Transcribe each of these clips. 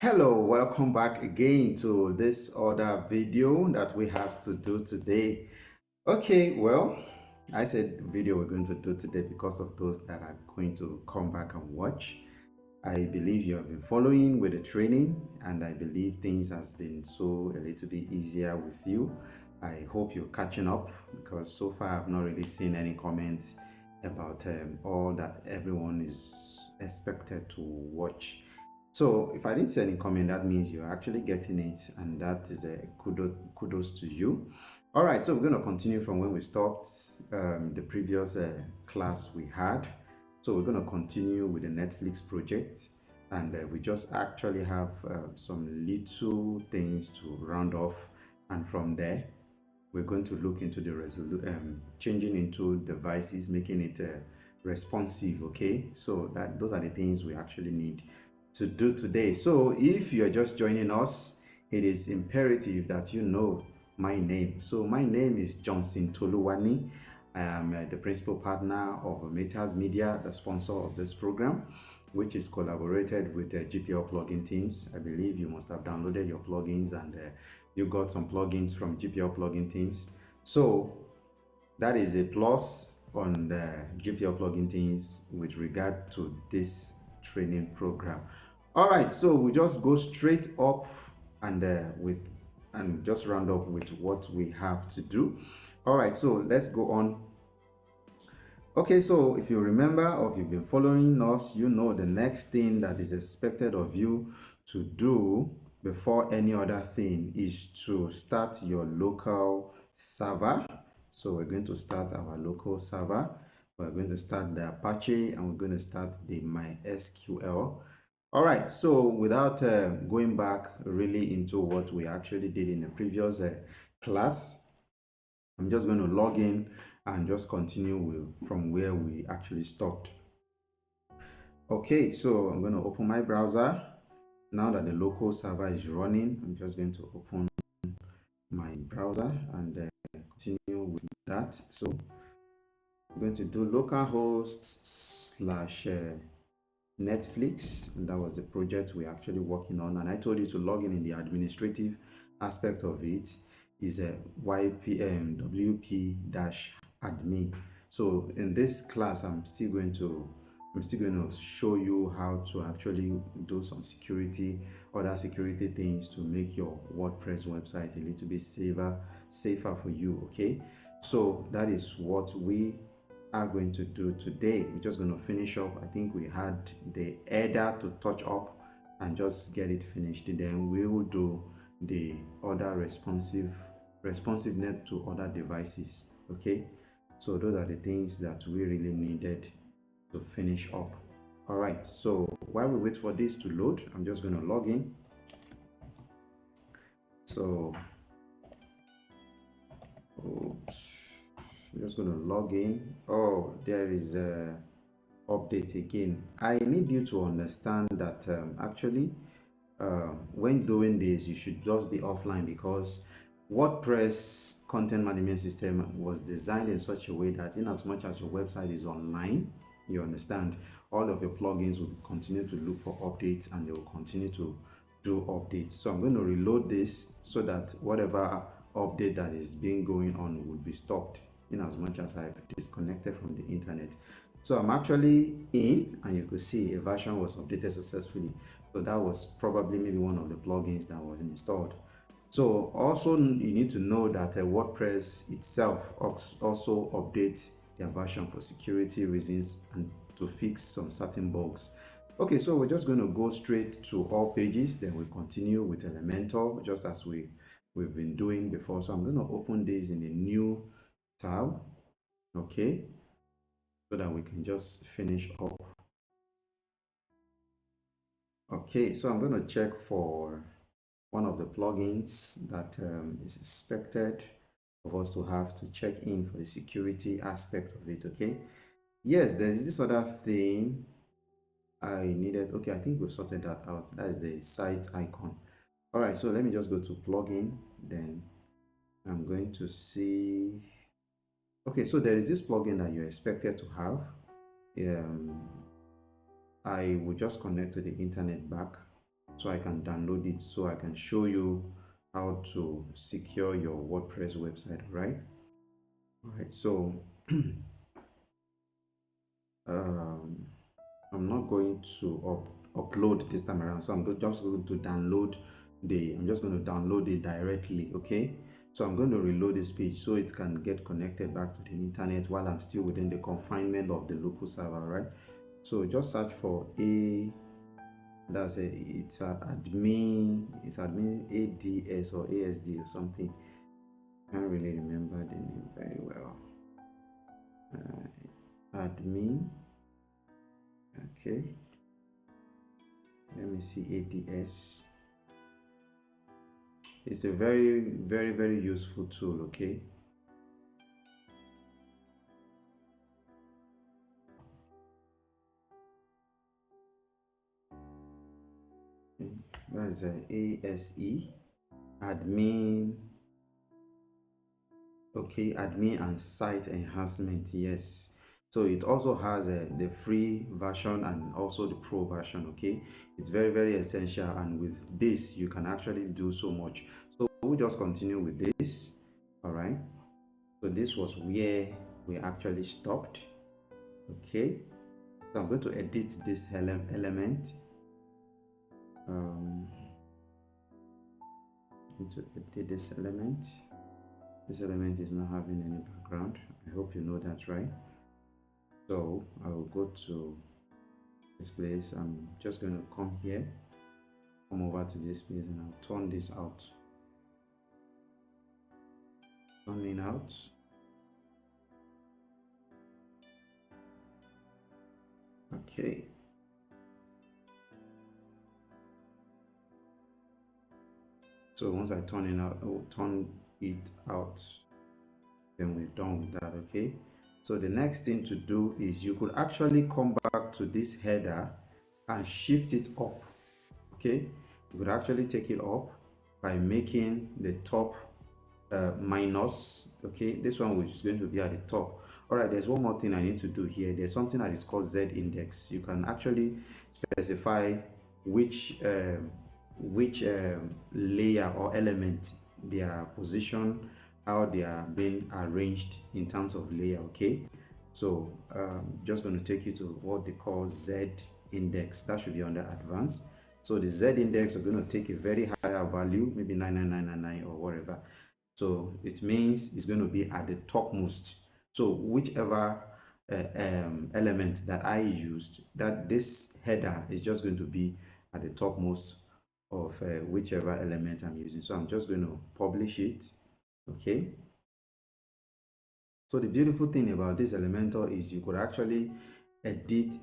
Hello, welcome back again to this other video that we have to do today. Okay, well, I said video we're going to do today because of those that are going to come back and watch. I believe you have been following with the training, and I believe things has been so a little bit easier with you. I hope you're catching up because so far I've not really seen any comments about all that everyone is expected to watch. So if I didn't see any comment, that means you're actually getting it, and that is a kudos to you. All right, so we're going to continue from when we stopped the previous class we had. So we're going to continue with the Netflix project, and we just actually have some little things to round off, and from there we're going to look into the changing into devices, making it responsive. Okay, so those are the things we actually need to do today. So if you're just joining us, it is imperative that you know my name. So my name is Johnson Toluwani. I am the principal partner of Omataz Media, the sponsor of this program, which is collaborated with GPL plugin teams. I believe you must have downloaded your plugins and you got some plugins from GPL plugin teams. So that is a plus on the GPL plugin teams with regard to this training program. All right, so we just go straight up and just round up with what we have to do. All right, so let's go on. Okay, so if you remember or if you've been following us, you know the next thing that is expected of you to do before any other thing is to start your local server. So we're going to start our local server. We're going to start the Apache and we're going to start the MySQL. All right, so without going back really into what we actually did in the previous class, I'm just going to log in and just continue from where we actually stopped. Okay, so I'm going to open my browser. Now that the local server is running, I'm just going to open my browser and continue with that. So I'm going to do localhost / Netflix, and that was the project we're actually working on. And I told you to log in the administrative aspect of it is a wp-admin. So in this class, I'm still going to show you how to actually do some other security things to make your WordPress website a little bit safer for you. Okay, so that is what we are going to do today. We're just going to finish up. I think we had the header to touch up and just get it finished. Then we will do the other responsiveness to other devices. Okay, so those are the things that we really needed to finish up. All right, so while we wait for this to load, I'm just going to log in. So oops, I'm just going to log in. Oh, there is a update again. I need you to understand that actually when doing this, you should just be offline, because WordPress content management system was designed in such a way that in as much as your website is online, you understand, all of your plugins will continue to look for updates and they will continue to do updates. So I'm going to reload this so that whatever update that is being going on would be stopped in as much as I've disconnected from the internet. So I'm actually in, and you could see a version was updated successfully. So that was probably maybe one of the plugins that was installed. So also you need to know that WordPress itself also updates their version for security reasons and to fix some certain bugs. Okay, so we're just going to go straight to all pages, then we continue with Elementor just as we've been doing before. So I'm going to open this in a new tab, okay, so that we can just finish up. Okay, so I'm going to check for one of the plugins that is expected of us to have to check in for the security aspect of it. Okay, yes, there's this other thing I needed. Okay, I think we've sorted that out. That is the site icon. All right, so let me just go to plugin, then I'm going to see. Okay, so there is this plugin that you're expected to have. I will just connect to the internet back so I can download it, so I can show you how to secure your WordPress website, right? All right, so I'm not going to upload this time around, so just going to download I'm just going to download it directly, okay? So I'm going to reload this page so it can get connected back to the internet while I'm still within the confinement of the local server, right? So just search for it's admin ADS or ASD or something. Can't really remember the name very well. Admin, okay. Let me see ADS. It's a very useful tool, okay? That's ASE, admin, okay, admin and site enhancement, yes. So it also has the free version and also the pro version, okay? It's very essential, and with this you can actually do so much. So we'll just continue with this, all right? So this was where we actually stopped, okay? So I'm going to edit this element. To edit this element. This element is not having any background. I hope you know that, right? So I will go to this place. I'm just going to come here, come over to this place, and I'll turn this out. Turning out. Okay. So once I turn it out, then we're done with that, okay? So the next thing to do is you could actually come back to this header and shift it up, okay? You could actually take it up by making the top minus, okay? This one which is going to be at the top. All right, there's one more thing I need to do here. There's something that is called Z index. You can actually specify which layer or element they are positioned, how they are being arranged in terms of layer, okay? So just going to take you to what they call Z index. That should be under advanced. So the Z index, we're going to take a very higher value, maybe 99999 or whatever. So it means it's going to be at the topmost. So whichever element that I used, that this header is just going to be at the topmost of whichever element I'm using. So I'm just going to publish it, okay? So the beautiful thing about this Elementor is you could actually edit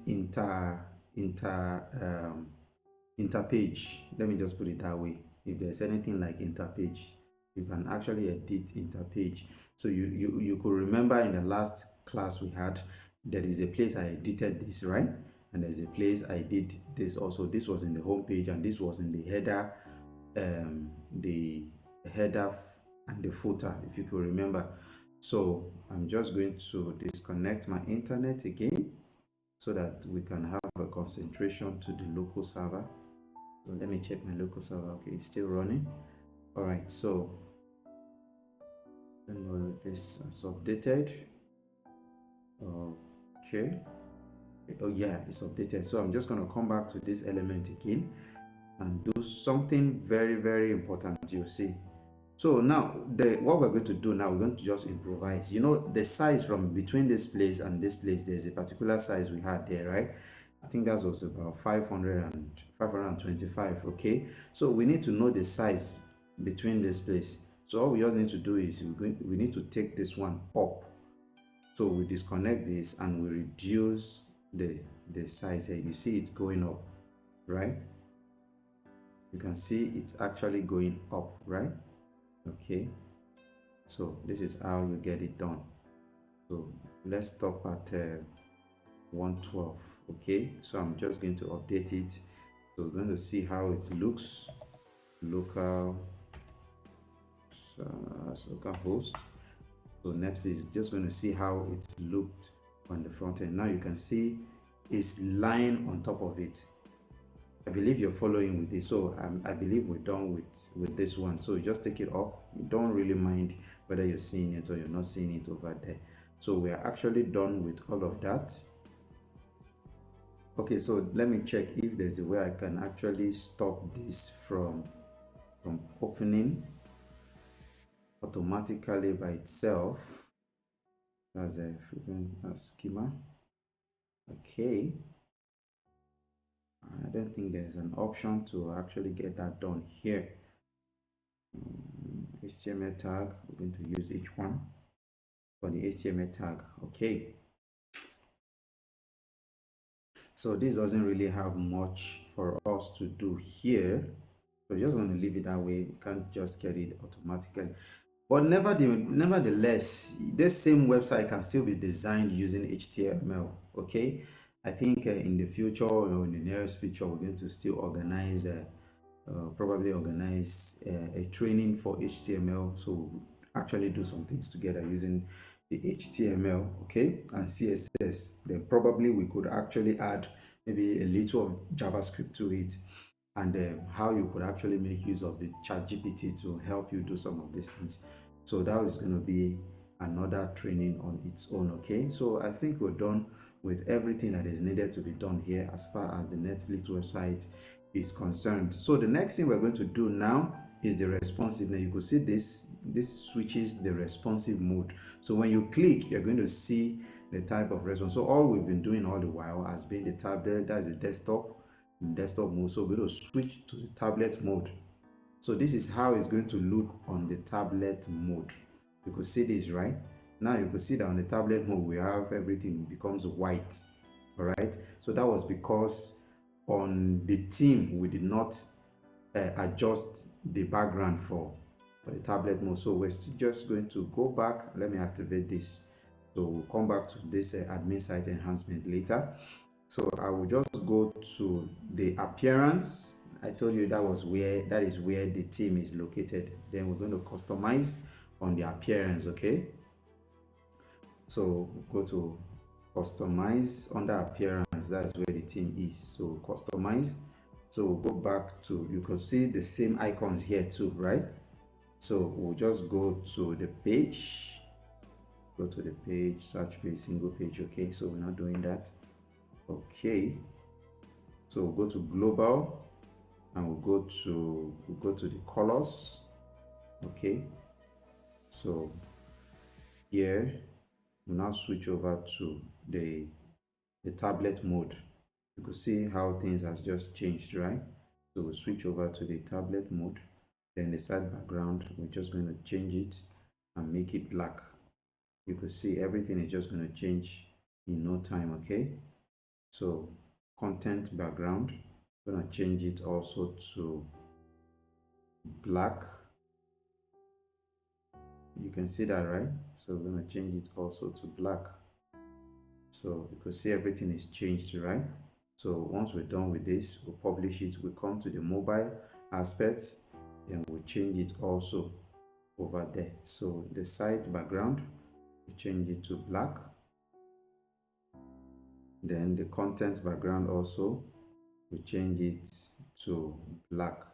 interpage. Let me just put it that way. If there's anything like interpage, you can actually edit interpage. So you could remember in the last class we had, there is a place I edited this, right? And there's a place I did this also. This was in the home page, and this was in the header, and the footer, if you could remember. So I'm just going to disconnect my internet again so that we can have a concentration to the local server. So let me check my local server. Okay, it's still running. All right, so this is updated. Okay. Oh yeah, it's updated. So I'm just going to come back to this element again and do something very important. You'll see. So now what we're going to do now, we're going to just improvise. You know, the size from between this place and this place, there's a particular size we had there, right? I think that was about 525, okay? So we need to know the size between this place. So all we just need to do is we need to take this one up. So we disconnect this and we reduce the size here. You see it's going up, right? You can see it's actually going up, right? Okay, so this is how you get it done. So let's stop at 112. Okay, so I'm just going to update it. So we're going to see how it looks. Local host. So Netflix, just going to see how it looked on the front end. Now you can see it's lying on top of it. I believe you're following with this. So I believe we're done with this one. So just take it up. You don't really mind whether you're seeing it or you're not seeing it over there. So we are actually done with all of that. Okay, so let me check if there's a way I can actually stop this from opening automatically by itself. That's a schema. Okay, I don't think there's an option to actually get that done here. HTML tag, we're going to use H1 for the HTML tag. Okay, so this doesn't really have much for us to do here, so we're just going to leave it that way. We can't just get it automatically, but nevertheless, this same website can still be designed using HTML. Okay, I think in the future or in the nearest future, we're going to still organize probably organize a training for HTML. So actually do some things together using the HTML, okay, and CSS. Then probably we could actually add maybe a little of JavaScript to it, and how you could actually make use of the ChatGPT to help you do some of these things. So that is going to be another training on its own. Okay, so I think we're done with everything that is needed to be done here as far as the Netflix website is concerned. So the next thing we're going to do now is the responsiveness. You could see this switches the responsive mode. So when you click, you're going to see the type of response. So all we've been doing all the while has been the tablet, that's the desktop mode. So we're going to switch to the tablet mode. So this is how it's going to look on the tablet mode. You could see this, right? Now you could see that on the tablet mode, we have everything becomes white. All right. So that was because on the theme, we did not adjust the background for the tablet mode. So we're just going to go back. Let me activate this. So we'll come back to this admin site enhancement later. So I will just go to the appearance. I told you that is where the theme is located. Then we're going to customize on the appearance. Okay. So go to customize under appearance. That's where the theme is. So customize. So we'll go back to, you can see the same icons here too, right? So we'll just go to the page, search page, single page. Okay, so we're not doing that. Okay, so we'll go to global and we'll go to the colors. Okay, so here we'll now switch over to the tablet mode. You could see how things has just changed, right? So we'll switch over to the tablet mode. Then the side background, we're just going to change it and make it black. You could see everything is just going to change in no time. Okay, so content background, I'm going to change it also to black. You can see that, right? So we're going to change it also to black. So you could see everything is changed, right? So once we're done with this, we'll publish it. We'll come to the mobile aspects and we'll change it also over there. So the site background, we change it to black. Then the content background also, we change it to black.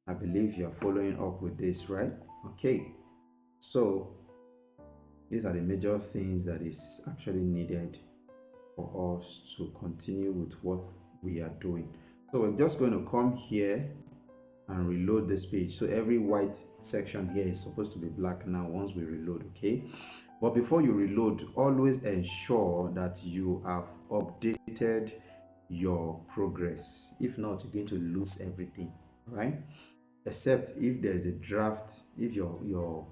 I believe you're following up with this, right? Okay, so these are the major things that is actually needed for us to continue with what we are doing. So we're just going to come here and reload this page. So every white section here is supposed to be black now once we reload. Okay, but before you reload, always ensure that you have updated your progress. If not, you're going to lose everything, right? Except if there's a draft, if your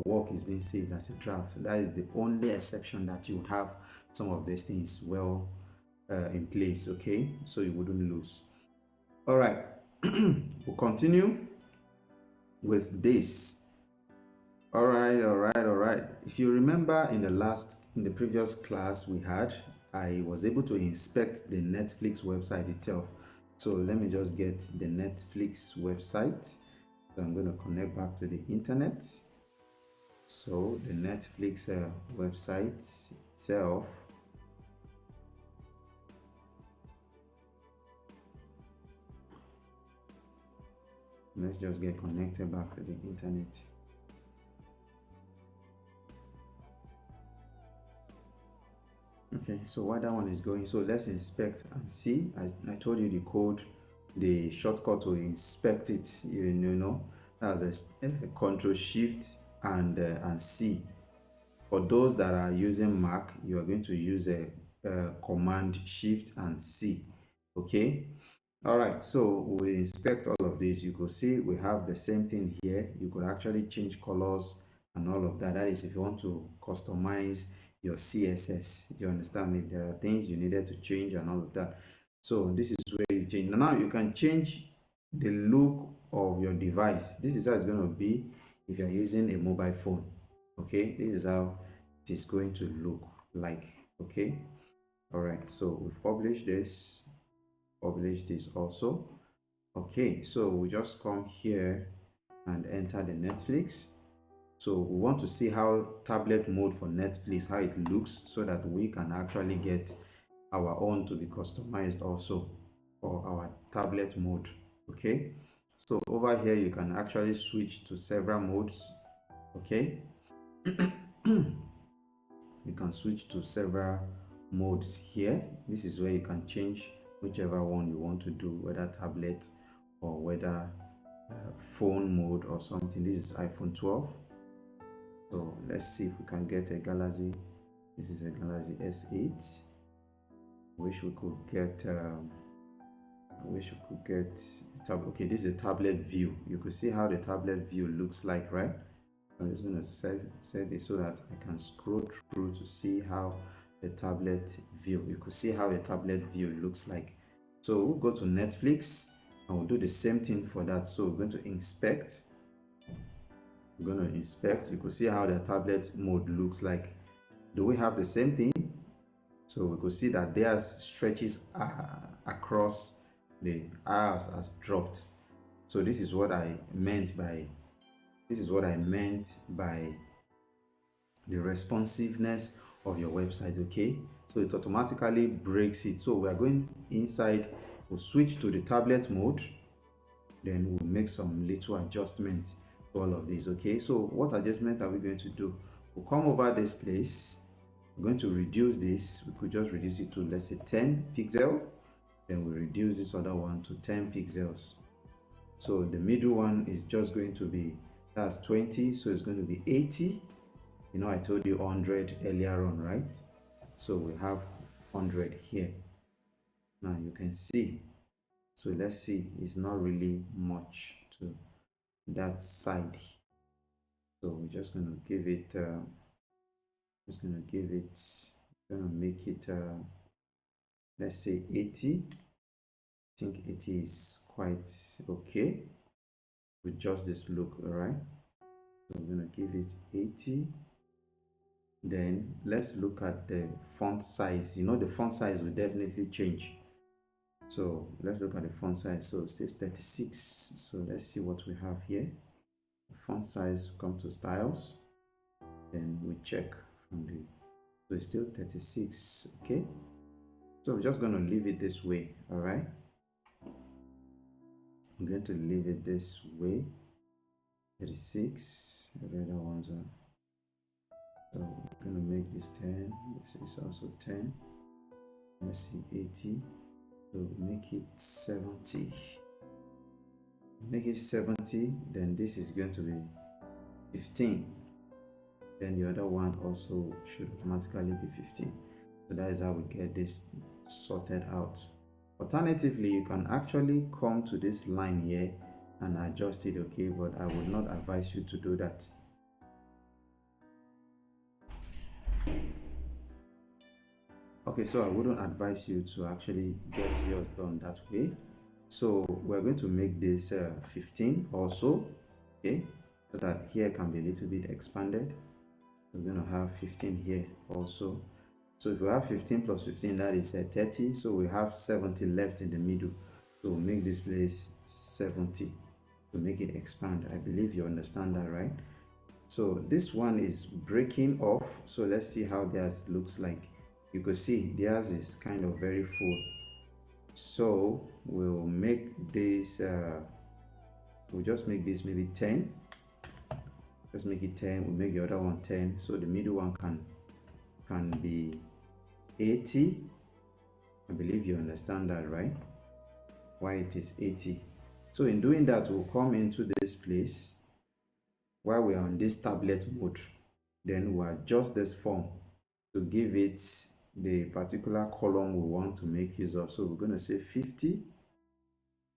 work is being saved as a draft. That is the only exception that you would have some of these things well in place. Okay, so you wouldn't lose. All right, we'll continue with this. All right. If you remember in the previous class we had, I was able to inspect the Netflix website itself. So let me just get the Netflix website. So I'm going to connect back to the internet. So the Netflix website itself. Let's just get connected back to the internet. Okay, so while that one is going, so let's inspect and see. I told you the code, the shortcut to inspect it, you know, that's a control shift and C. For those that are using Mac, you are going to use a command shift and C. Okay. All right, so we inspect all of this. You could see we have the same thing here. You could actually change colors and all of that. That is if you want to customize your CSS. You understand? If there are things you needed to change and all of that. So this is where you change. Now you can change the look of your device. This is how it's going to be if you're using a mobile phone. Okay, this is how it is going to look like. Okay, all right, so we've published this also. Okay, so we just come here and enter the Netflix. So we want to see how tablet mode for Netflix, how it looks, so that we can actually get our own to be customized also for our tablet mode. Okay, so over here you can actually switch to several modes. Okay, you can switch to several modes here. This is where you can change whichever one you want to do, whether tablet or whether phone mode or something. This is iPhone 12. So let's see if we can get a Galaxy. This is a Galaxy S8. Wish we could get okay, this is a tablet view. You could see how the tablet view looks like, right? I'm just going to set this so that I can scroll through to see how the tablet view. You could see how the tablet view looks like. So we'll go to Netflix and we'll do the same thing for that. So we're going to inspect. We're going to inspect. You could see how the tablet mode looks like. Do we have the same thing? So we could see that theirs stretches across the ours has dropped. So this is what I meant by the responsiveness of your website. Okay, so it automatically breaks it. So we are going inside, we'll switch to the tablet mode, then we'll make some little adjustments to all of these. Okay, so what adjustment are we going to do? We'll come over this place. We're going to reduce this. We could just reduce it to, let's say, 10 pixels. Then we reduce this other one to 10 pixels. So the middle one is just going to be, that's 20, so it's going to be 80. You know, I told you 100 earlier on, right? So we have 100 here. Now you can see. So let's see, it's not really much to that side. So we're just going to give it, going to make it, let's say 80. I think 80 is quite okay with just this look, all right? So we're going to give it 80. Then let's look at the font size. You know, the font size will definitely change. So let's look at the font size. So it stays 36. So let's see what we have here. The font size, come to styles. Then we check from the, so it's still 36. Okay. So we're just going to leave it this way. All right. I'm going to leave it this way. 36. The other ones are. So we're going to make this 10. This is also 10. Let's see, 80. So make it 70. Make it 70. Then this is going to be 15. Then the other one also should automatically be 15. So that is how we get this sorted out. Alternatively, you can actually come to this line here and adjust it, okay? But I would not advise you to do that. Okay, so I wouldn't advise you to actually get yours done that way. So we're going to make this 15 also, okay? So that here can be a little bit expanded. We're going to have 15 here also. So if we have 15 plus 15, that is 30. So we have 70 left in the middle. So we'll make this place 70 to make it expand. I believe you understand that, right? So this one is breaking off. So let's see how theirs looks like. You could see theirs is kind of very full. So we'll make this we'll just make this maybe 10. Just make it 10. We'll make the other one 10. So the middle one can be 80. I believe you understand that, right? Why it is 80. So in doing that, we'll come into this place while we are on this tablet mode. Then we'll adjust this form to give it the particular column we want to make use of. So we're going to say 50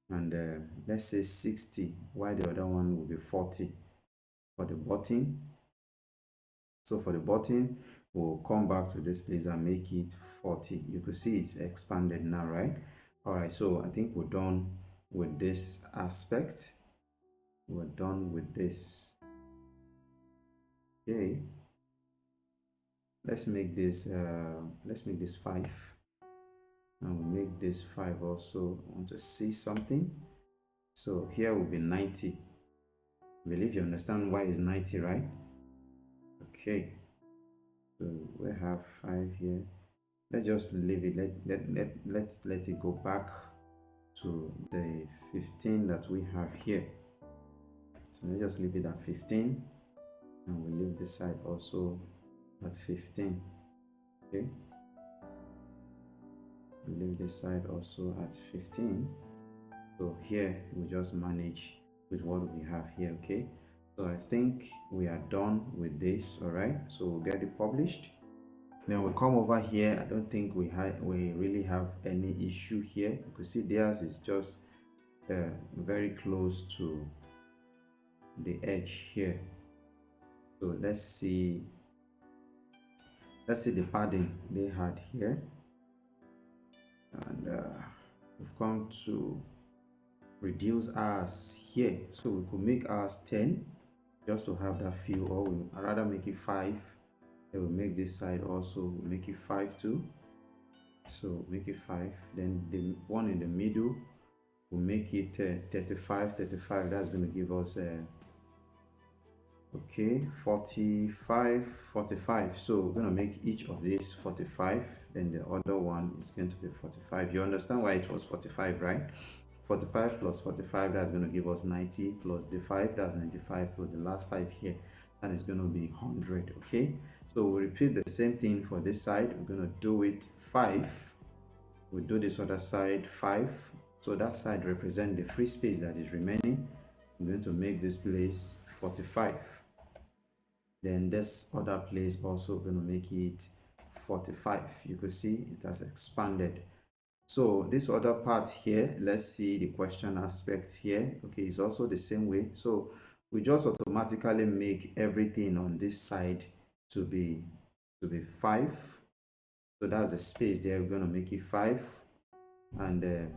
and let's say 60, while the other one will be 40 for the button. So for the button, we'll come back to this place and make it 40. You can see it's expanded now, right? All right, so I think we're done with this aspect. We're done with this. Okay, let's make this 5, and we'll make this 5 also. I want to see something. So here will be 90. I believe you understand why it's 90, right? Okay, so we have 5 here. Let's just leave it. Let's let it go back to the 15 that we have here. So let's just leave it at 15, and we'll leave this side also at 15. Okay, we'll leave this side also at 15. So here we just manage with what we have here. Okay, so I think we are done with this. All right, so we'll get it published. Then we come over here. I don't think we really have any issue here. You can see theirs is just very close to the edge here. So let's see the padding they had here, and we've come to reduce ours here. So we could make ours 10 just to have that feel, or we rather make it 5. Then we'll make this side also, we'll make it 5 too. So make it 5. Then the one in the middle, we'll make it 35. That's going to give us okay, 45. So we're going to make each of these 45. Then the other one is going to be 45. You understand why it was 45, right? 45 plus 45, that's going to give us 90, plus the 5, that's 95, plus the last 5 here, that is going to be 100. Okay, so we'll repeat the same thing for this side. We're going to do it 5. We'll do this other side 5. So that side represents the free space that is remaining. I'm going to make this place 45. Then this other place also going to make it 45. You can see it has expanded. So this other part here, let's see the question aspect here. Okay, it's also the same way. So we just automatically make everything on this side to be 5. So that's the space there. We're going to make it 5, and going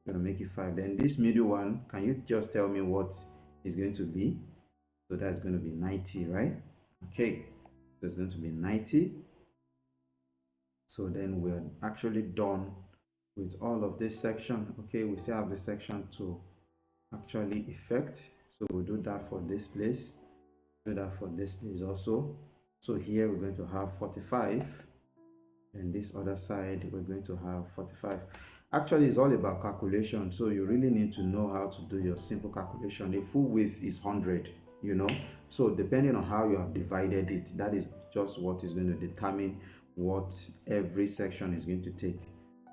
to make it 5. Then this middle one, can you just tell me what is going to be? So that's going to be 90, right? Okay, so it's going to be 90. So then we're actually done with all of this section. Okay, we still have this section to actually effect. So we'll do that for this place, do that for this place also. So here we're going to have 45, and this other side we're going to have 45. Actually, it's all about calculation, so you really need to know how to do your simple calculation. A full width is 100, you know, so depending on how you have divided it, that is just what is going to determine what every section is going to take.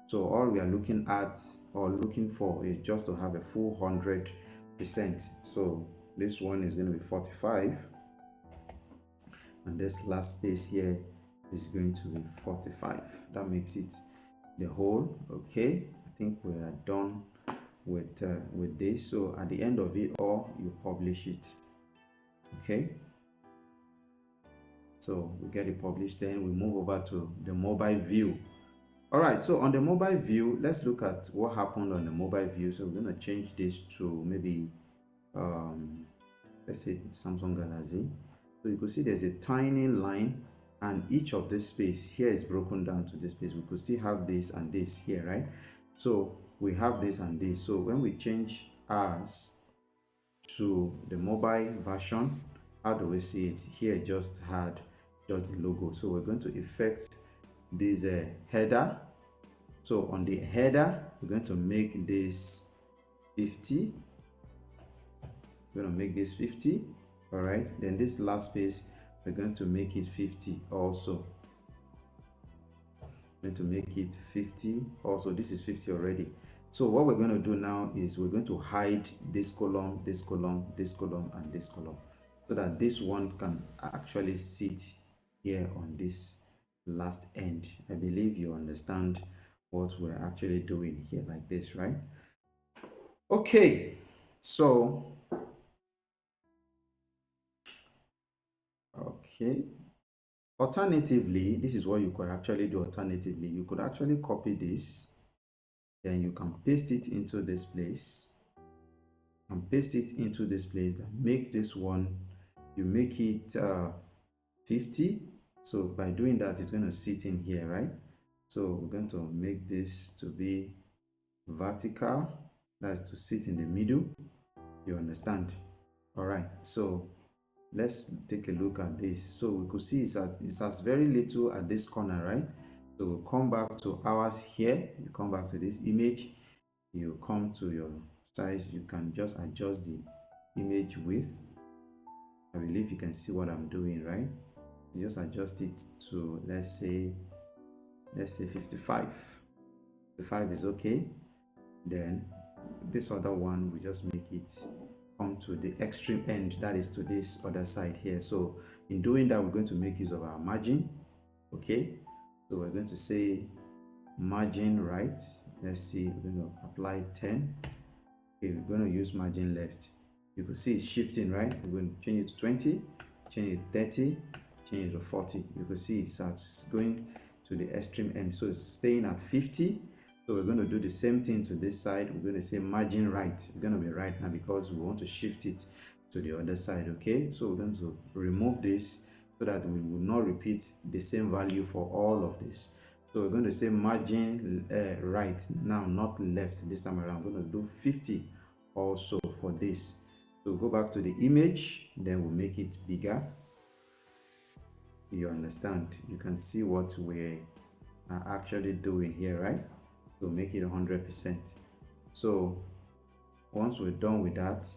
So all we are looking at or looking for is just to have a full 100%. So this one is going to be 45, and this last space here is going to be 45. That makes it the whole. Okay, I think we are done with this. So at the end of it all, you publish it. Okay, so we get it published. Then we move over to the mobile view. All right, so on the mobile view, let's look at what happened on the mobile view. So we're going to change this to maybe let's say Samsung Galaxy. So you can see there's a tiny line, and each of this space here is broken down to this space. We could still have this and this here, right? So we have this and this. So when we change ours to the mobile version, how do we see it? Here just had just the logo. So we're going to effect this header. So on the header, we're going to make this 50. we're going to make this 50. All right, then this last space, we're going to make it 50 also. We're going to make it 50 also. This is 50 already. So what we're going to do now is we're going to hide this column, this column, this column, and this column, so that this one can actually sit here on this last end. I believe you understand what we're actually doing here, like this, right? Okay, so okay, alternatively, this is what you could actually do. Alternatively, you could actually copy this, then you can paste it into this place, and paste it into this place, and make this one, you make it 50. So by doing that, it's going to sit in here, right? So we're going to make this to be vertical, that's to sit in the middle. You understand? All right, so let's take a look at this. So we could see it has very little at this corner, right? So we'll come back to ours here. You come back to this image, you come to your size, you can just adjust the image width. I believe you can see what I'm doing, right? You just adjust it to, let's say 55. 55 is okay. Then this other one, we just make it come to the extreme end, that is to this other side here. So in doing that, we're going to make use of our margin. Okay, so we're going to say margin right. Let's see, we're going to apply 10. Okay, we're going to use margin left. You can see it's shifting, right? We're going to change it to 20, change it to 30, change it to 40. You can see it's going to the extreme end, so it's staying at 50. So we're going to do the same thing to this side. We're going to say margin right. It's going to be right now because we want to shift it to the other side. Okay, so we're going to remove this so that we will not repeat the same value for all of this. So we're going to say margin right now, not left this time around. I'm going to do 50 also for this. So go back to the image, then we'll make it bigger. You understand? You can see what we are actually doing here, right? So make it 100%. So once we're done with that,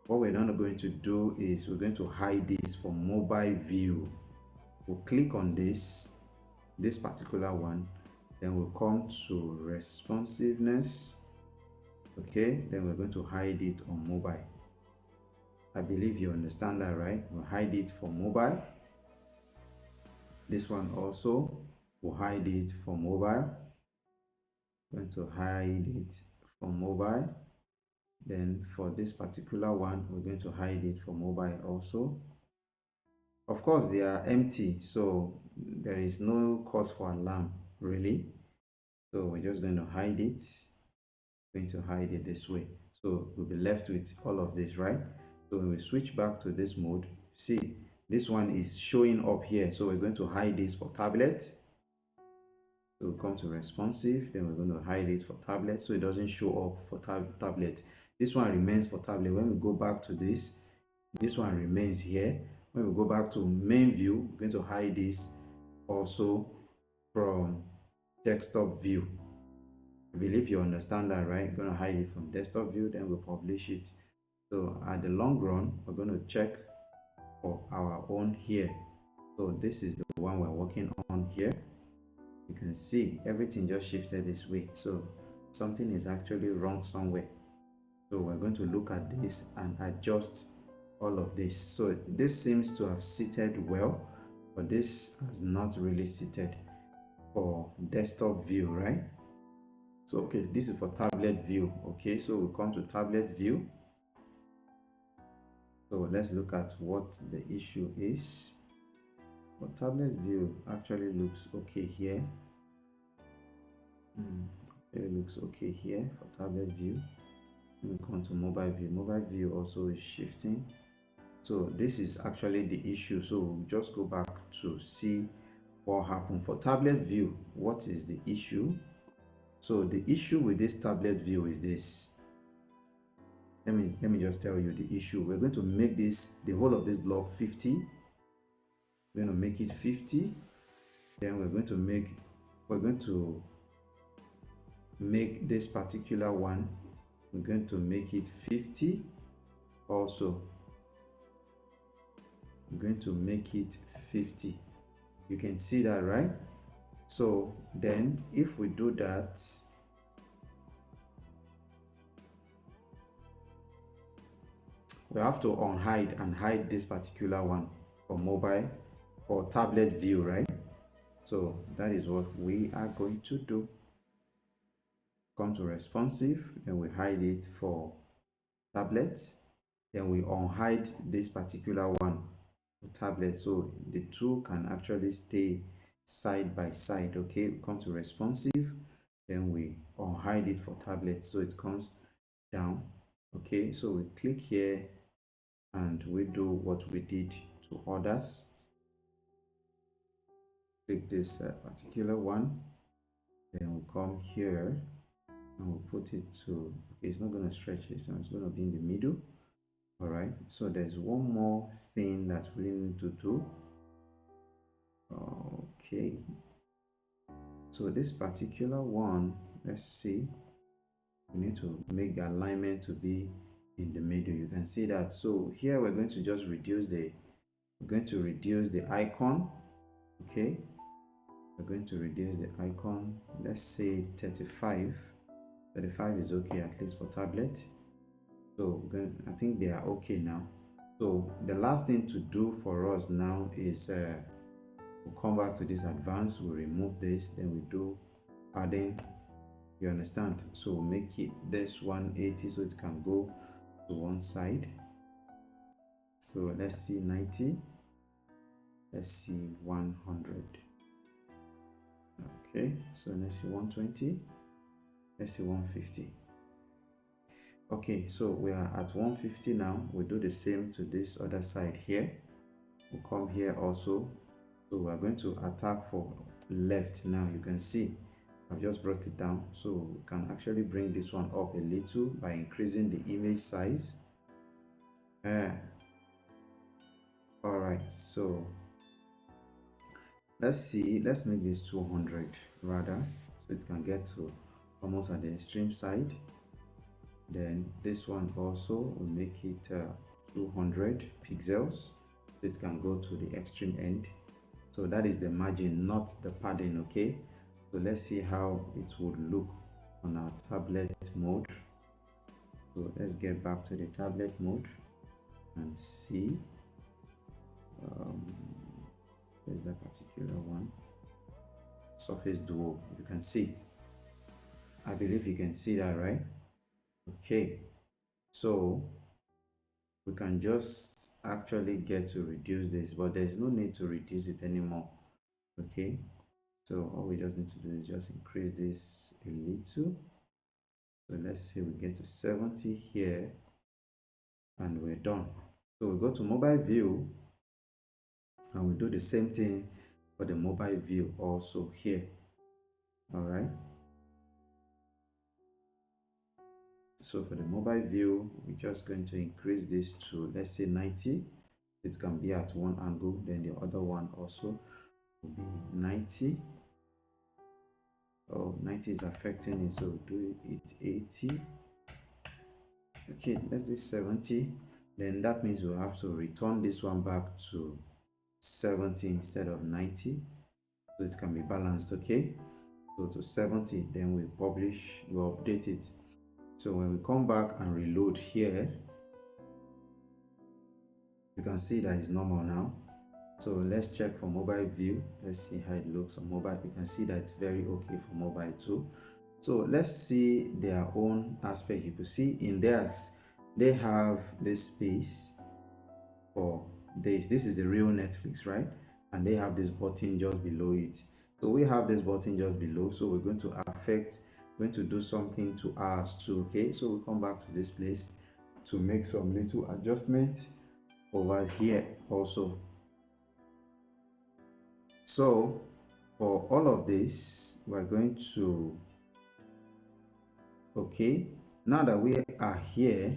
what we're not going to do is we're going to hide this for mobile view. We'll click on this particular one, then we'll come to responsiveness. Okay, then we're going to hide it on mobile. I believe you understand that, right? We'll hide it for mobile. This one also, we'll hide it for mobile. Going to hide it for mobile. Then for this particular one, we're going to hide it for mobile also. Of course, they are empty, so there is no cause for alarm, really. So we're just going to hide it. Going to hide it this way. So we'll be left with all of this, right? So when we switch back to this mode, see, this one is showing up here. So we're going to hide this for tablet. So we'll come to responsive, then we're going to hide it for tablet so it doesn't show up for tablet. This one remains for tablet. When we go back to this one remains here. When we go back to main view, we're going to hide this also from desktop view. I believe you understand that, right? We're going to hide it from desktop view, then we'll publish it. So at the long run, we're going to check for our own here. So this is the one we're working on here. You can see everything just shifted this way. So something is actually wrong somewhere. So we're going to look at this and adjust all of this. So this seems to have seated well, but this has not really seated for desktop view, right? So okay, this is for tablet view. Okay, so we'll come to tablet view. So let's look at what the issue is. For tablet view, actually looks okay here. It looks okay here for tablet view. We come to mobile view. Mobile view also is shifting. So this is actually the issue. So we'll just go back to see what happened for tablet view. What is the issue? So the issue with this tablet view is this. Let me just tell you the issue. We're going to make this, the whole of this block 50. We're going to make it 50. Then we're going to make this particular one, we're going to make it 50. also. I'm going to make it 50. You can see that, right? So then if we do that, we have to unhide and hide this particular one for mobile or tablet view, right? So that is what we are going to do. Come to responsive, and we hide it for tablet. Then we unhide this particular one for tablet, so the two can actually stay side by side. Okay, we come to responsive, then we unhide it for tablet, so it comes down. Okay, so we click here and we do what we did to others. Click this particular one, then we come here and we'll put it to, okay, it's not going to stretch this, it's going to be in the middle. All right, so there's one more thing that we need to do. Okay, so this particular one, let's see, we need to make the alignment to be in the middle. You can see that. So here we're going to just reduce the icon. Okay, we're going to reduce the icon, let's say 35 is okay, at least for tablet. So I think they are okay now. So the last thing to do for us now is we'll come back to this advanced, we'll remove this, then we do padding. You understand? So we'll make it this 180 so it can go to one side. So let's see 90, let's see 100. Okay, so let's see 120, let's see 150. Okay, so we are at 150 now. We'll do the same to this other side here. We'll come here also. So we are going to attack for left now. You can see I've just brought it down, so we can actually bring this one up a little by increasing the image size. All right, so let's make this 200 rather, so it can get to almost at the extreme side. Then this one also will make it 200 pixels, so it can go to the extreme end. So that is the margin, not the padding. Okay, so let's see how it would look on our tablet mode. So let's get back to the tablet mode and see. There's that particular one, Surface Duo. You can see, I believe you can see that, right? Okay, so we can just actually get to reduce this, but there's no need to reduce it anymore. Okay, so all we just need to do is just increase this a little. So let's say we get to 70 here and we're done. So we go to mobile view and we do the same thing for the mobile view also here. All right, so for the mobile view, we're just going to increase this to, let's say 90. It can be at one angle, then the other one also will be 90. Oh, 90 is affecting it, so we'll do it 80. Okay, let's do 70. Then that means we'll have to return this one back to 70 instead of 90, so it can be balanced. Okay, so to 70, then we publish, we update it. So when we come back and reload here, you can see that it's normal now. So let's check for mobile view. Let's see how it looks on mobile. You can see that it's very okay for mobile too. So let's see their own aspect. You can see in theirs, they have this space for this. This is the real Netflix, right? And they have this button just below it. So we have this button just below. So we're going to do something to ours too. Okay, so we'll come back to this place to make some little adjustments over here also. So for all of this, we're going to, okay, now that we are here,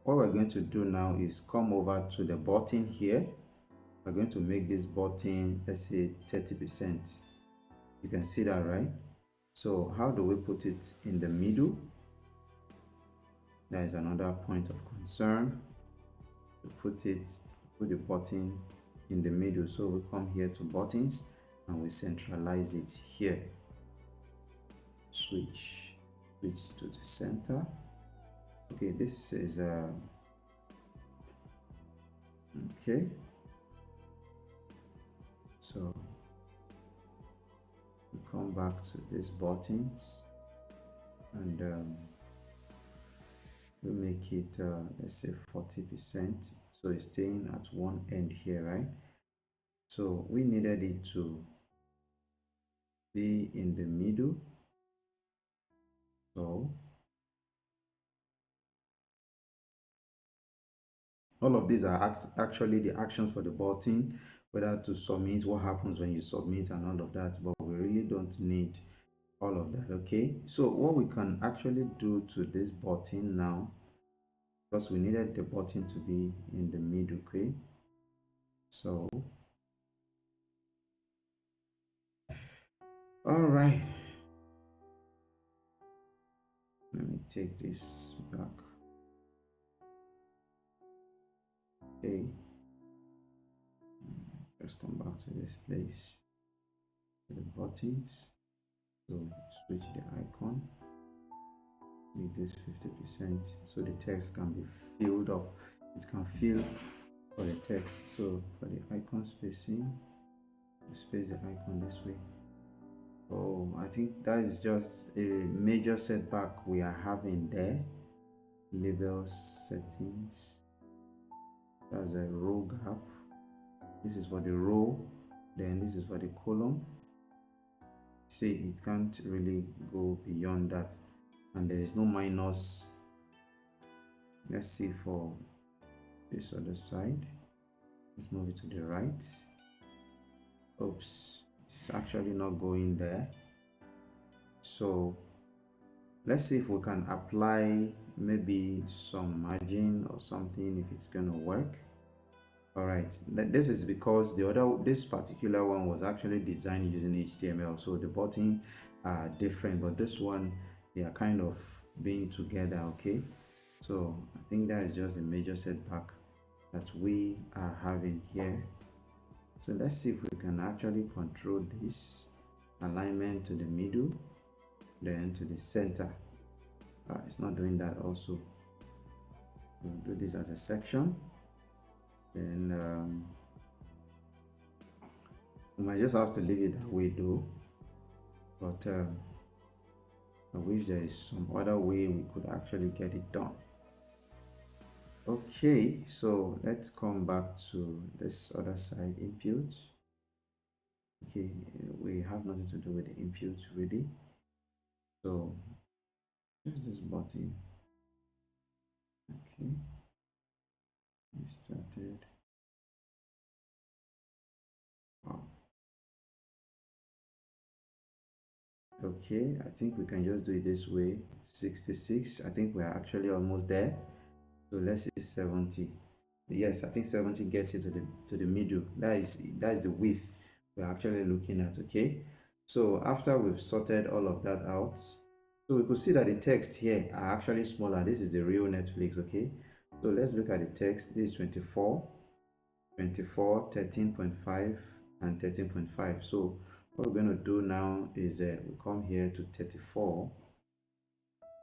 what we're going to do now is come over to the button here. We're going to make this button, let's say 30%. You can see that, right? So how do we put it in the middle? That is another point of concern. put the button in the middle. So we come here to buttons and we centralize it here. Switch to the center. Okay, this is okay. So we come back to these buttons and we make it let's say 40%. So it's staying at one end here, right? So we needed it to be in the middle. So all of these are actually the actions for the button, whether to submit, what happens when you submit and all of that, but we really don't need all of that. Okay, so what we can actually do to this button now, because we needed the button to be in the middle. Okay, so all right, let me take this back. Okay, let's come back to this place, to the buttons. So switch the icon, make this 50% so the text can be filled up. It can fill for the text. So for the icon spacing, we space the icon this way. Oh, I think that is just a major setback we are having there. Label settings. That's a row gap. This is for the row, then this is for the column. See, it can't really go beyond that, and there is no minus. Let's see for this other side. Let's move it to the right. Oops, it's actually not going there. So let's see if we can apply maybe some margin or something, if it's going to work. All right, this is because this particular one was actually designed using HTML, so the buttons are different, but this one, they are kind of being together. Okay, so I think that is just a major setback that we are having here. So let's see if we can actually control this alignment to the middle, then to the center. It's not doing that also. We'll do this as a section. Then we might just have to leave it that way though. But I wish there is some other way we could actually get it done. Okay, so let's come back to this other side, input. Okay, we have nothing to do with the input really. So just this button. Okay, we started. Wow. Okay, I think we can just do it this way. 66. I think we're actually almost there. So let's say 70. Yes, I think 70 gets it to the middle. That is the width we're actually looking at. Okay, so after we've sorted all of that out, so we could see that the text here are actually smaller. This is the real Netflix. Okay, so let's look at the text. This is 24, 13.5 and 13.5. So what we're going to do now is we come here to 34.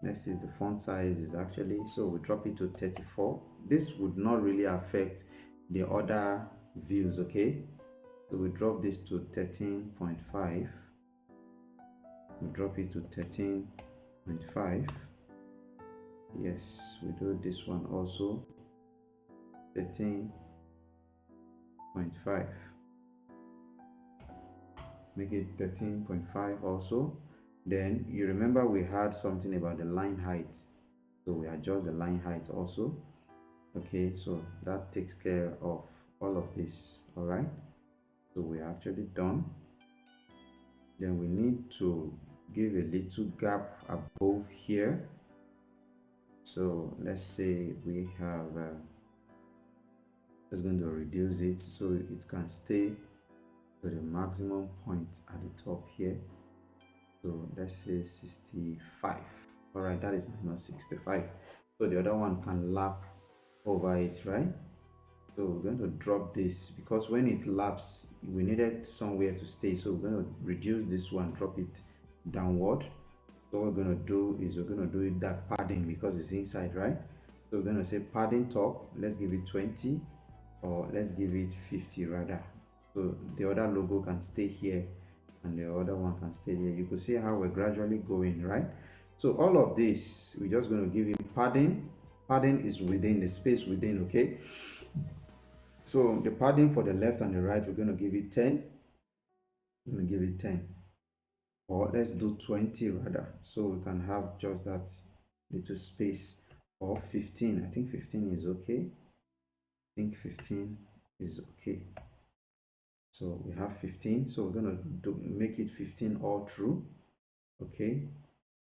Let's see if the font size is actually, so we drop it to 34. This would not really affect the other views. Okay, so we drop this to 13.5. we drop it to 13.5. Yes, we do this one also 13.5. make it 13.5 also. Then you remember we had something about the line height, so we adjust the line height also. Okay, so that takes care of all of this. All right, so we're actually done. Then we need to give a little gap above here. So let's say we have just going to reduce it so it can stay to the maximum point at the top here. So let's say 65. All right, that is minus 65. So the other one can lap over it, right? So we're going to drop this because when it laps, we needed somewhere to stay. So we're going to reduce this one, drop it downward. So what we're going to do is we're going to do it that padding because it's inside, right? So we're going to say padding top, let's give it 20 or let's give it 50 rather. So the other logo can stay here and the other one can stay there. You could see how we're gradually going, right? So all of this, we're just going to give it padding. Padding is within the space within, okay? So the padding for the left and the right, we're going to give it 10. I'm going to give it 10. Or let's do 20 rather. So we can have just that little space. Or 15. I think 15 is okay. I think 15 is okay. So we have 15. So we're going to make it 15 all through. Okay.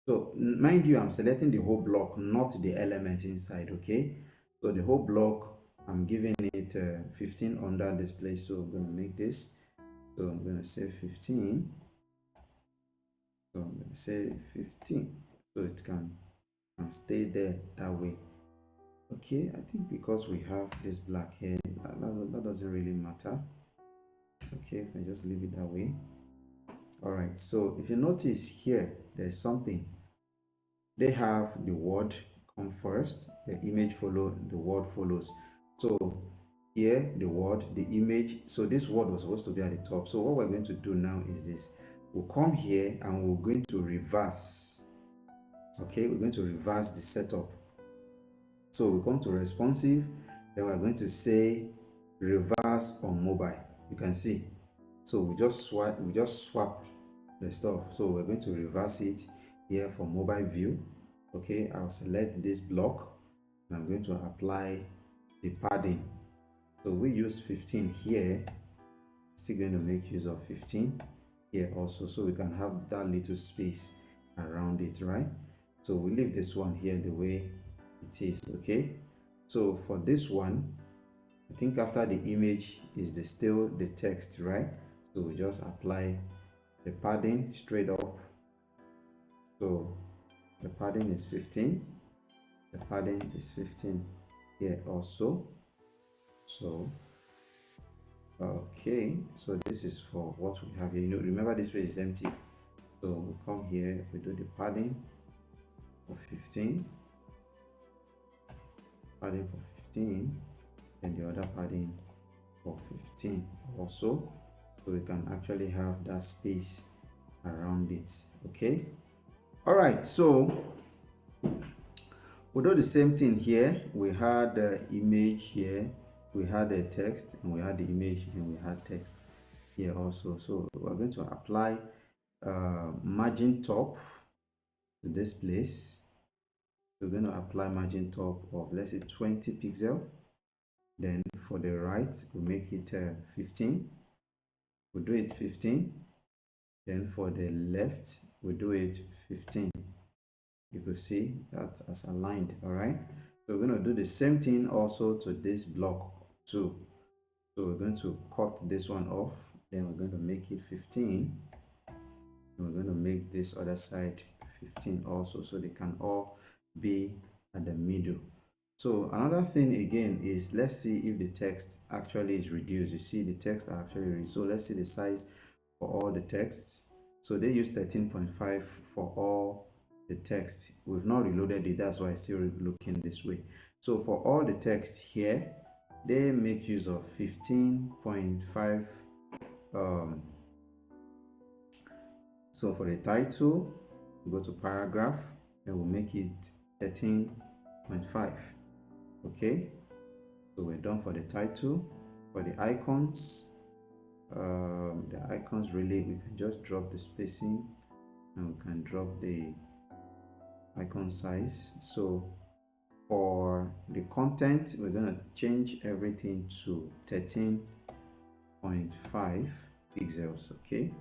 So mind you, I'm selecting the whole block, not the element inside. Okay. So the whole block, I'm giving it 15 under this place. So I'm going to make this. So I'm going to say 15. So I'm going to say 15. So it can stay there that way. Okay, I think because we have this black here, that doesn't really matter. Okay, I can just leave it that way. All right, so if you notice here, there's something. They have the word come first, the image follow, the word follows. So here, the word, the image. So this word was supposed to be at the top. So what we're going to do now is this. We'll come here and we're going to reverse. Okay, we're going to reverse the setup. So we come to responsive, then we're going to say reverse on mobile. You can see. So we just swap the stuff. So we're going to reverse it here for mobile view. Okay, I'll select this block and I'm going to apply the padding. So we use 15 here. Still going to make use of 15 here also, so we can have that little space around it, right? So we leave this one here the way it is. Okay, so for this one, I think after the image is still the text, right? So we just apply the padding straight up. So the padding is 15. The padding is 15 here also. So okay, so this is for what we have here. You know, remember this space is empty. So we come here, we do the padding for 15. Padding for 15, and the other padding for 15 also, so we can actually have that space around it. Okay, all right, so we'll do the same thing here. We had the image here, we had the text, and we had the image, and we had text here also. So we're going to apply margin top to this place. We're going to apply margin top of, let's say, 20 pixel. Then for the right, we'll make it 15. We'll do it 15. Then for the left, we'll do it 15. You could see that as aligned. All right. So we're going to do the same thing also to this block too. So we're going to cut this one off. Then we're going to make it 15. And we're going to make this other side 15 also, so they can all be at the middle. So another thing again is, let's see if the text actually is reduced. You see the text are actually reduced. So let's see the size for all the texts. So they use 13.5 for all the text. We've not reloaded it, that's why it's still looking this way. So for all the text here, they make use of 15.5. So for the title, we go to paragraph and we'll make it 13.5. Okay, so we're done for the title. For the icons, really, we can just drop the spacing and we can drop the icon size. So for the content, we're going to change everything to 13.5 pixels. Okay,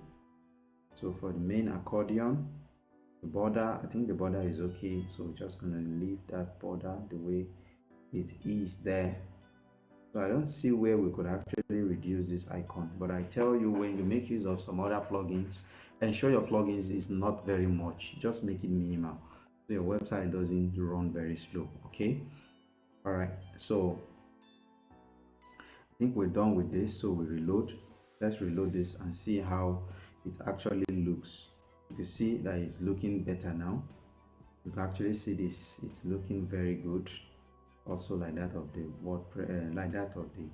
so for the main accordion, the border, I think the border is okay, so we're just going to leave that border the way it is there. So I don't see where we could actually reduce this icon, but I tell you, when you make use of some other plugins, ensure your plugins is not very much, just make it minimal so your website doesn't run very slow. Okay, all right, so I think we're done with this, so we reload. Let's reload this and see how it actually looks. You can see that it's looking better now. You can actually see this, it's looking very good. Also like that of the WordPress, like that of the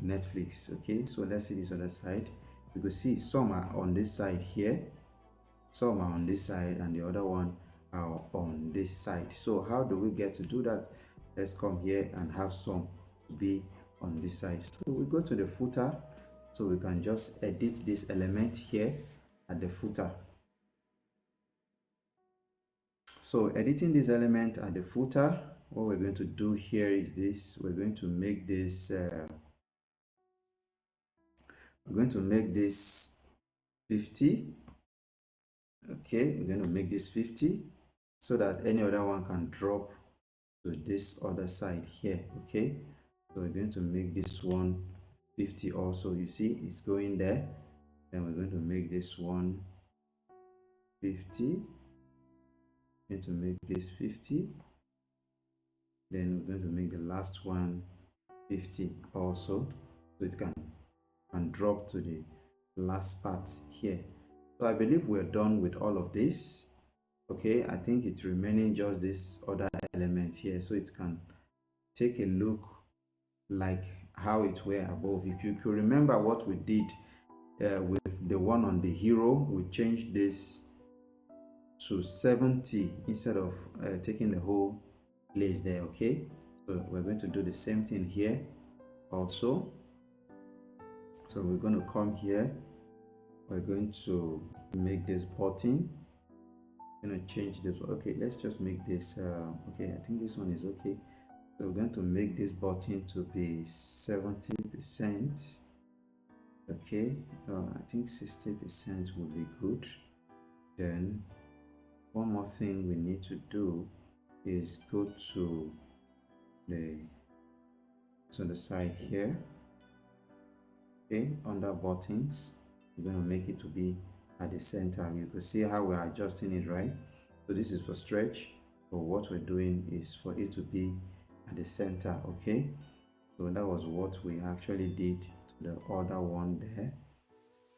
Netflix. Okay, so let's see this other side. You can see some are on this side here, some are on this side, and the other one are on this side. So how do we get to do that? Let's come here and have some be on this side. So we go to the footer, so we can just edit this element here at the footer. So editing this element at the footer, what we're going to do here is this. We're going to make this 50. Okay, we're going to make this 50 so that any other one can drop to this other side here. Okay, so we're going to make this one 50 also. You see it's going there. Then we're going to make this one 50. Going to make this 50. Then we're going to make the last one 50 also, so it can drop to the last part here. So I believe we're done with all of this. Okay, I think it's remaining just this other element here, so it can take a look like how it were above. If you could remember what we did with the one on the hero, we changed this to 70 instead of taking the whole place there. Okay, so we're going to do the same thing here also. So we're going to come here, we're going to make this button. I'm going to change this. Okay, let's just make this okay, I think this one is okay. So we're going to make this button to be 70%. Okay, I think 60% will be good. Then one more thing we need to do is go to the side here. Okay, under buttons, we're going to make it to be at the center. You can see how we're adjusting it, right? So this is for stretch, but what we're doing is for it to be at the center. Okay, so that was what we actually did to the other one there.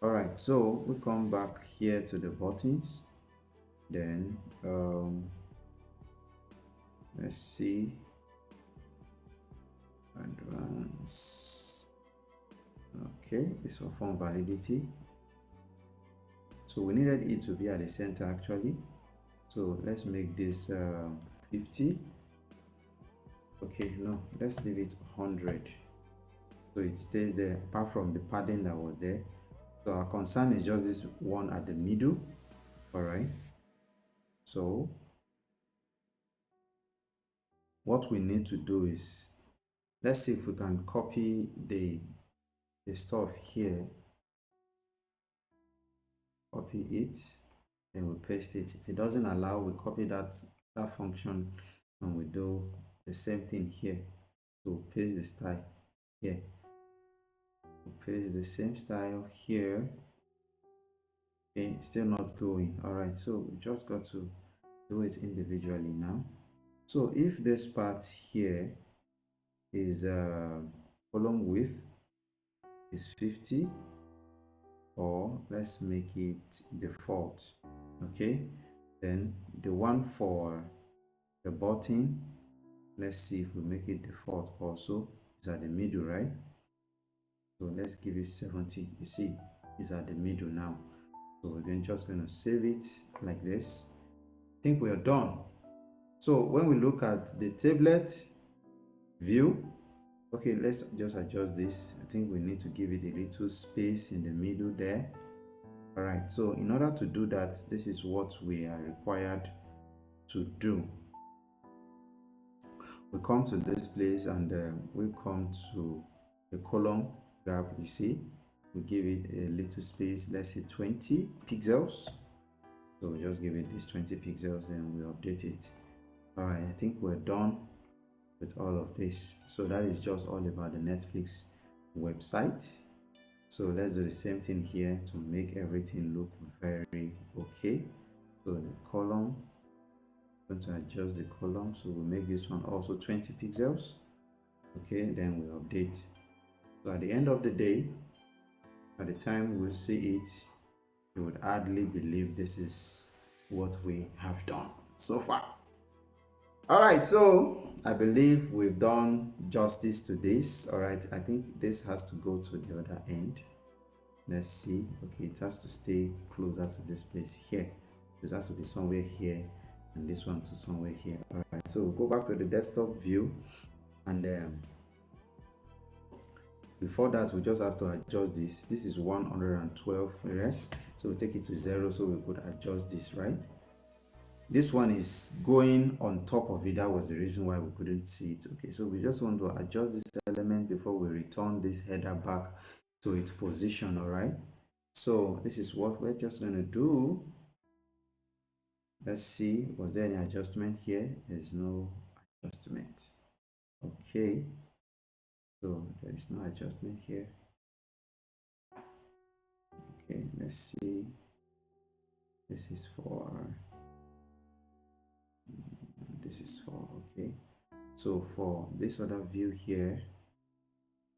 All right, so we come back here to the buttons. Then let's see, advanced. Okay, this for form validity. So we needed it to be at the center actually. So let's make this 50. Okay, no, let's leave it 100. So it stays there apart from the padding that was there. So our concern is just this one at the middle. All right. So what we need to do is, let's see if we can copy the stuff here. Copy it, then we paste it. If it doesn't allow, we copy that function and we do the same thing here. So paste the style here. We paste the same style here. Okay, still not going. All right, so we just got to do it individually now. So if this part here is column width is 50, or let's make it default. Okay, then the one for the button, let's see if we make it default also. It's at the middle, right? So let's give it 70. You see it's at the middle now. So we're just going to save it like this. I think we are done. So when we look at the tablet view, okay, let's just adjust this. I think we need to give it a little space in the middle there. All right, so in order to do that, this is what we are required to do. We come to this place and we come to the column gap. You see, we give it a little space, let's say 20 pixels. So we just give it this 20 pixels, then we update it. All right, I think we're done with all of this. So that is just all about the Netflix website. So let's do the same thing here to make everything look very okay. So the column, I'm going to adjust the column, so we'll make this one also 20 pixels. Okay, then we update. So at the end of the day, by the time we see it, you would hardly believe this is what we have done so far. All right, so I believe we've done justice to this. All right, I think this has to go to the other end. Let's see. Okay, it has to stay closer to this place here. It has to be somewhere here, and this one to somewhere here. All right, so we'll go back to the desktop view, and before that, we just have to adjust this. This is 112 rest, so we take it to 0 so we could adjust this, right? This one is going on top of it. That was the reason why we couldn't see it. Okay, so we just want to adjust this element before we return this header back to its position. All right, so this is what we're just going to do. Let's see, was there any adjustment here? There's no adjustment. Okay, so there is no adjustment here. Okay, let's see. This is for okay. So for this other view here,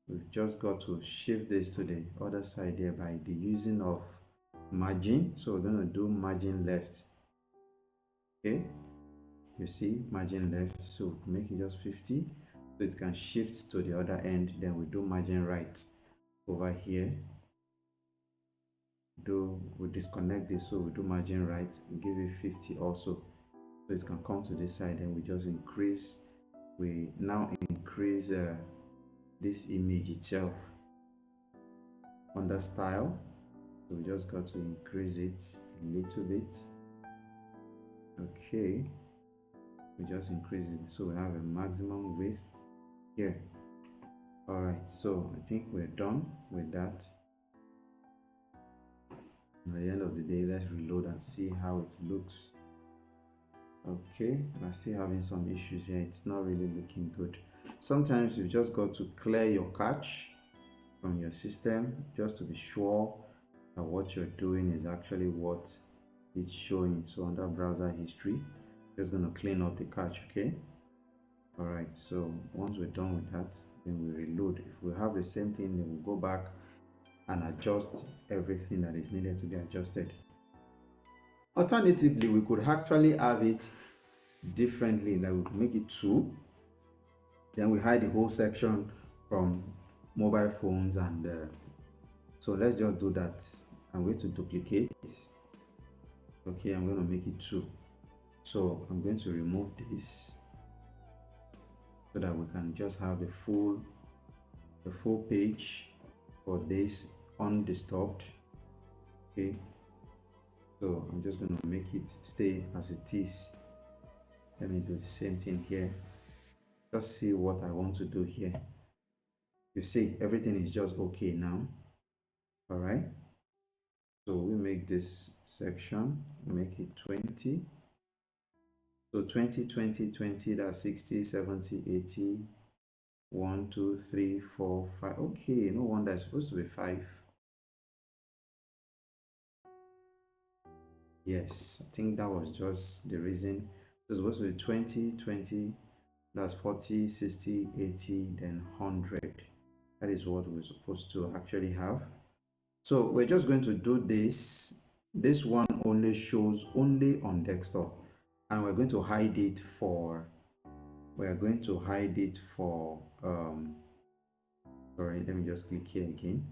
we've just got to shift this to the other side here by the using of margin. So we're going to do margin left. Okay, you see margin left, so make it just 50 so it can shift to the other end. Then we do margin right over here. We disconnect this, so we do margin right, we give it 50 also, so it can come to this side. And we just increase, we now increase this image itself under style, so we just got to increase it a little bit. Okay, we just increase it so we have a maximum width here. All right, so I think we're done with that. And at the end of the day, let's reload and see how it looks. Okay, we're still having some issues here. It's not really looking good. Sometimes you've just got to clear your cache from your system just to be sure that what you're doing is actually what it's showing. So under browser history, just going to clean up the cache. Okay, all right, so once we're done with that, then we reload. If we have the same thing, then we'll go back and adjust everything that is needed to be adjusted. Alternatively, we could actually have it differently, like we could make it 2, then we hide the whole section from mobile phones. And so let's just do that. I'm going to duplicate. Okay, I'm going to make it 2, so I'm going to remove this so that we can just have the full page for this undisturbed. Okay, so I'm just going to make it stay as it is. Let me do the same thing here. Just see what I want to do here. You see, everything is just okay now. All right, so we make this section, make it 20. So 20, 20, 20, that's 60, 70, 80, 1, 2, 3, 4, 5. Okay, no wonder it's supposed to be 5. Yes, I think that was just the reason. It's supposed to be 20, 20, that's 40, 60, 80, then 100. That is what we're supposed to actually have. So we're just going to do this. This one only shows only on desktop, and we're going to hide it for, sorry, let me just click here again.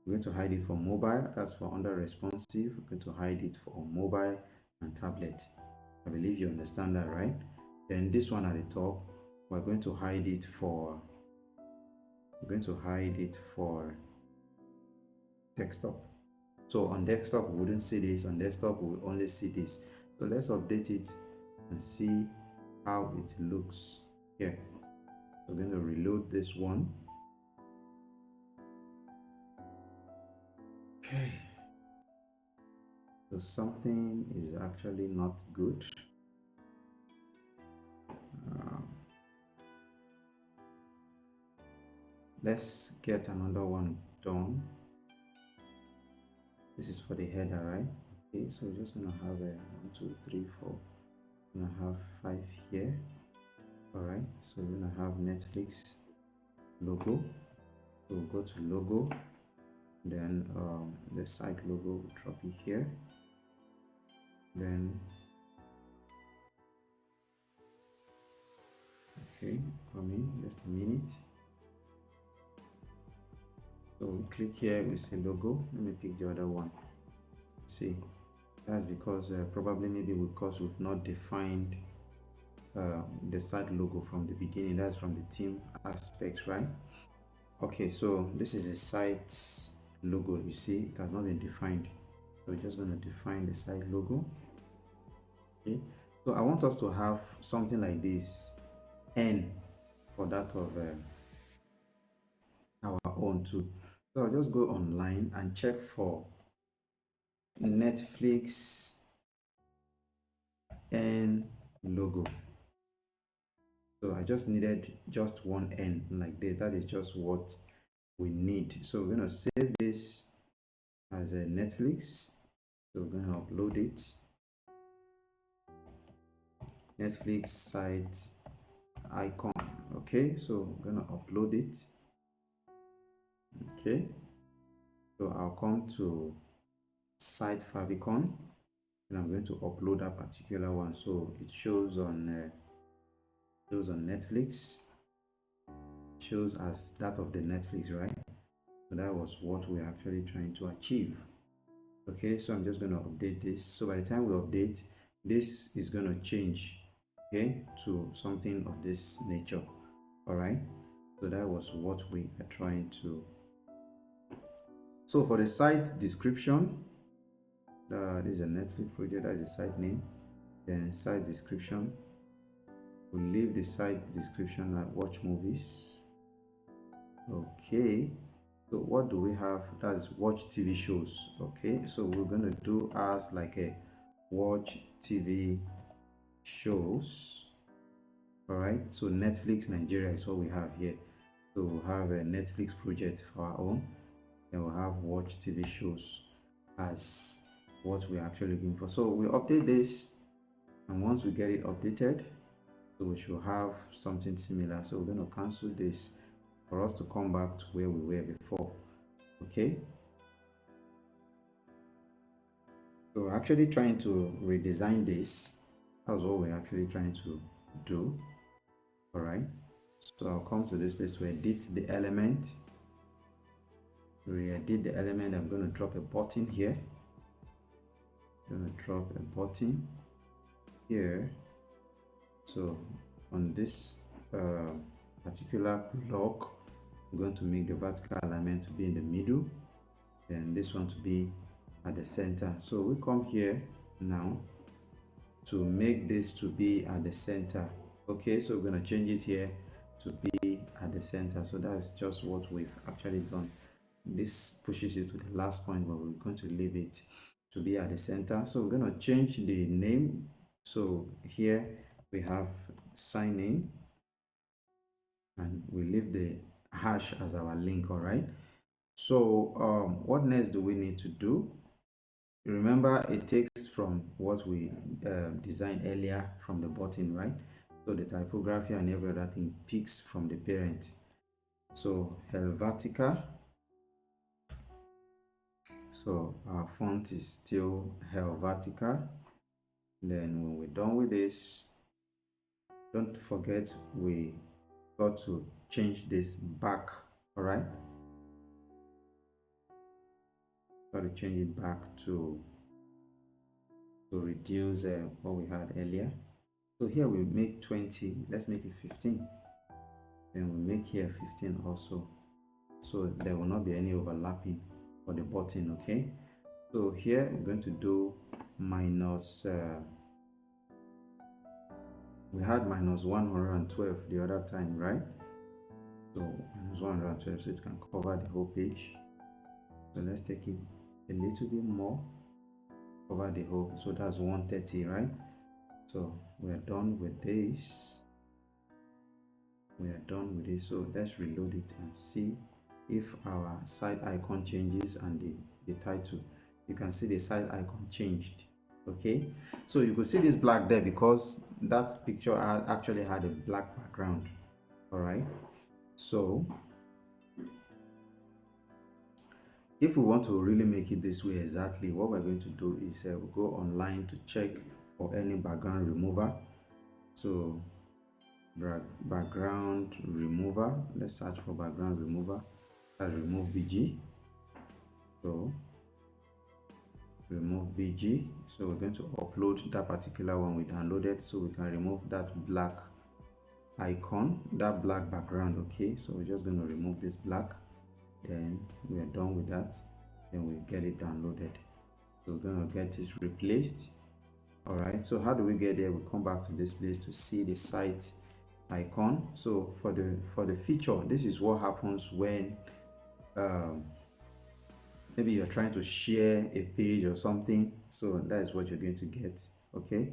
We're going to hide it for mobile, that's for under responsive. We're going to hide it for mobile and tablet. I believe you understand that, right? Then this one at the top, we're going to hide it for desktop. So on desktop we wouldn't see this, on desktop we will only see this. So let's update it and see how it looks here. So we're going to reload this one. Okay, so something is actually not good. Let's get another one done. This is for the header, right? Okay, so we're just gonna have a 1, 2, 3, 4. We're gonna have 5 here. All right, so we're gonna have Netflix logo. We'll go to logo, then the site logo, we'll drop it here. Then okay, coming just a minute. So we click here, we see logo. Let me pick the other one. See, that's because probably maybe because we've not defined the site logo from the beginning. That's from the team aspect, right? Okay, so this is a site logo. You see, it has not been defined. So we're just going to define the site logo. Okay, so I want us to have something like this, N, for that of our own too. So I'll just go online and check for Netflix N logo. So I just needed just one N like that. That is just what we need. So we're going to save this as a Netflix. So we're going to upload it. Netflix site icon. Okay, so I'm going to upload it. Okay, so I'll come to site favicon and I'm going to upload that particular one. So it shows on Netflix, shows as that of the Netflix, right? So that was what we're actually trying to achieve. Okay, so I'm just going to update this. So by the time we update, this is going to change, okay, to something of this nature. All right, so that was what we are trying to. So for the site description, this is a Netflix project, that is the site name. Then site description, we'll leave the site description at watch movies. Okay, so what do we have? That's watch TV shows. Okay, so we're going to do as like a watch TV shows. All right, so Netflix Nigeria is what we have here. So we'll have a Netflix project for our own, and we'll have watch TV shows as what we're actually looking for. So we update this, and once we get it updated, so we should have something similar. So we're going to cancel this for us to come back to where we were before. Okay, so we're actually trying to redesign this. That's what we're actually trying to do. All right, so I'll come to this place to edit the element. Re-edit the element. I'm going to drop a button here. I'm going to drop a button here. So on this particular block, I'm going to make the vertical alignment to be in the middle, and this one to be at the center. So we come here now to make this to be at the center. Okay, so we're going to change it here to be at the center. So that's just what we've actually done. This pushes it to the last point, but we're going to leave it to be at the center. So we're going to change the name. So here we have sign in, and we leave the hash as our link. All right, so what next do we need to do? Remember, it takes from what we designed earlier from the button, right? So the typography and every other thing picks from the parent. So Helvetica. So our font is still Helvetica. Then when we're done with this, don't forget we got to change this back. All right, got to change it back to reduce what we had earlier. So here we make 20, let's make it 15. Then we make here 15 also, so there will not be any overlapping for the button. Okay, so here we're going to do minus we had minus 112 the other time, right? So minus 112, so it can cover the whole page. So let's take it a little bit more, cover the whole, so that's 130, right? So we're done with this. We are done with this. So let's reload it and see if our site icon changes and the title. You can see the site icon changed. Okay, so you could see this black there because that picture actually had a black background. All right, so If we want to really make it this way exactly, what we're going to do is we'll go online to check for any background remover. So background remover, let's search for background remover. That's remove BG. So remove BG. So we're going to upload that particular one we downloaded, so we can remove that black icon, that black background. Okay, so we're just going to remove this black, then we are done with that, then we get it downloaded. So we're going to get this replaced. All right, so how do we get there? We come back to this place to see the site icon. So for the feature, this is what happens when maybe you're trying to share a page or something. So that is what you're going to get. Okay,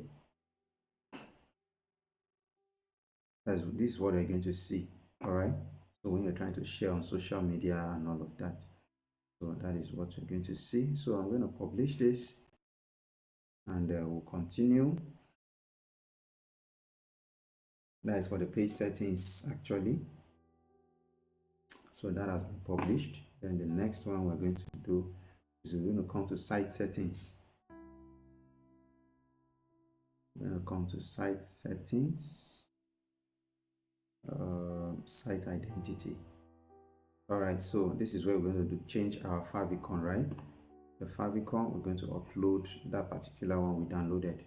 this is what you're going to see. All right, so when you're trying to share on social media and all of that, so that is what you're going to see. So I'm going to publish this, and we'll continue. That is for the page settings actually. So that has been published. Then the next one we're going to do is we're going to come to site settings. We're going to come to site settings, site identity. All right, so this is where we're going to change our favicon, right? The favicon, we're going to upload that particular one we downloaded.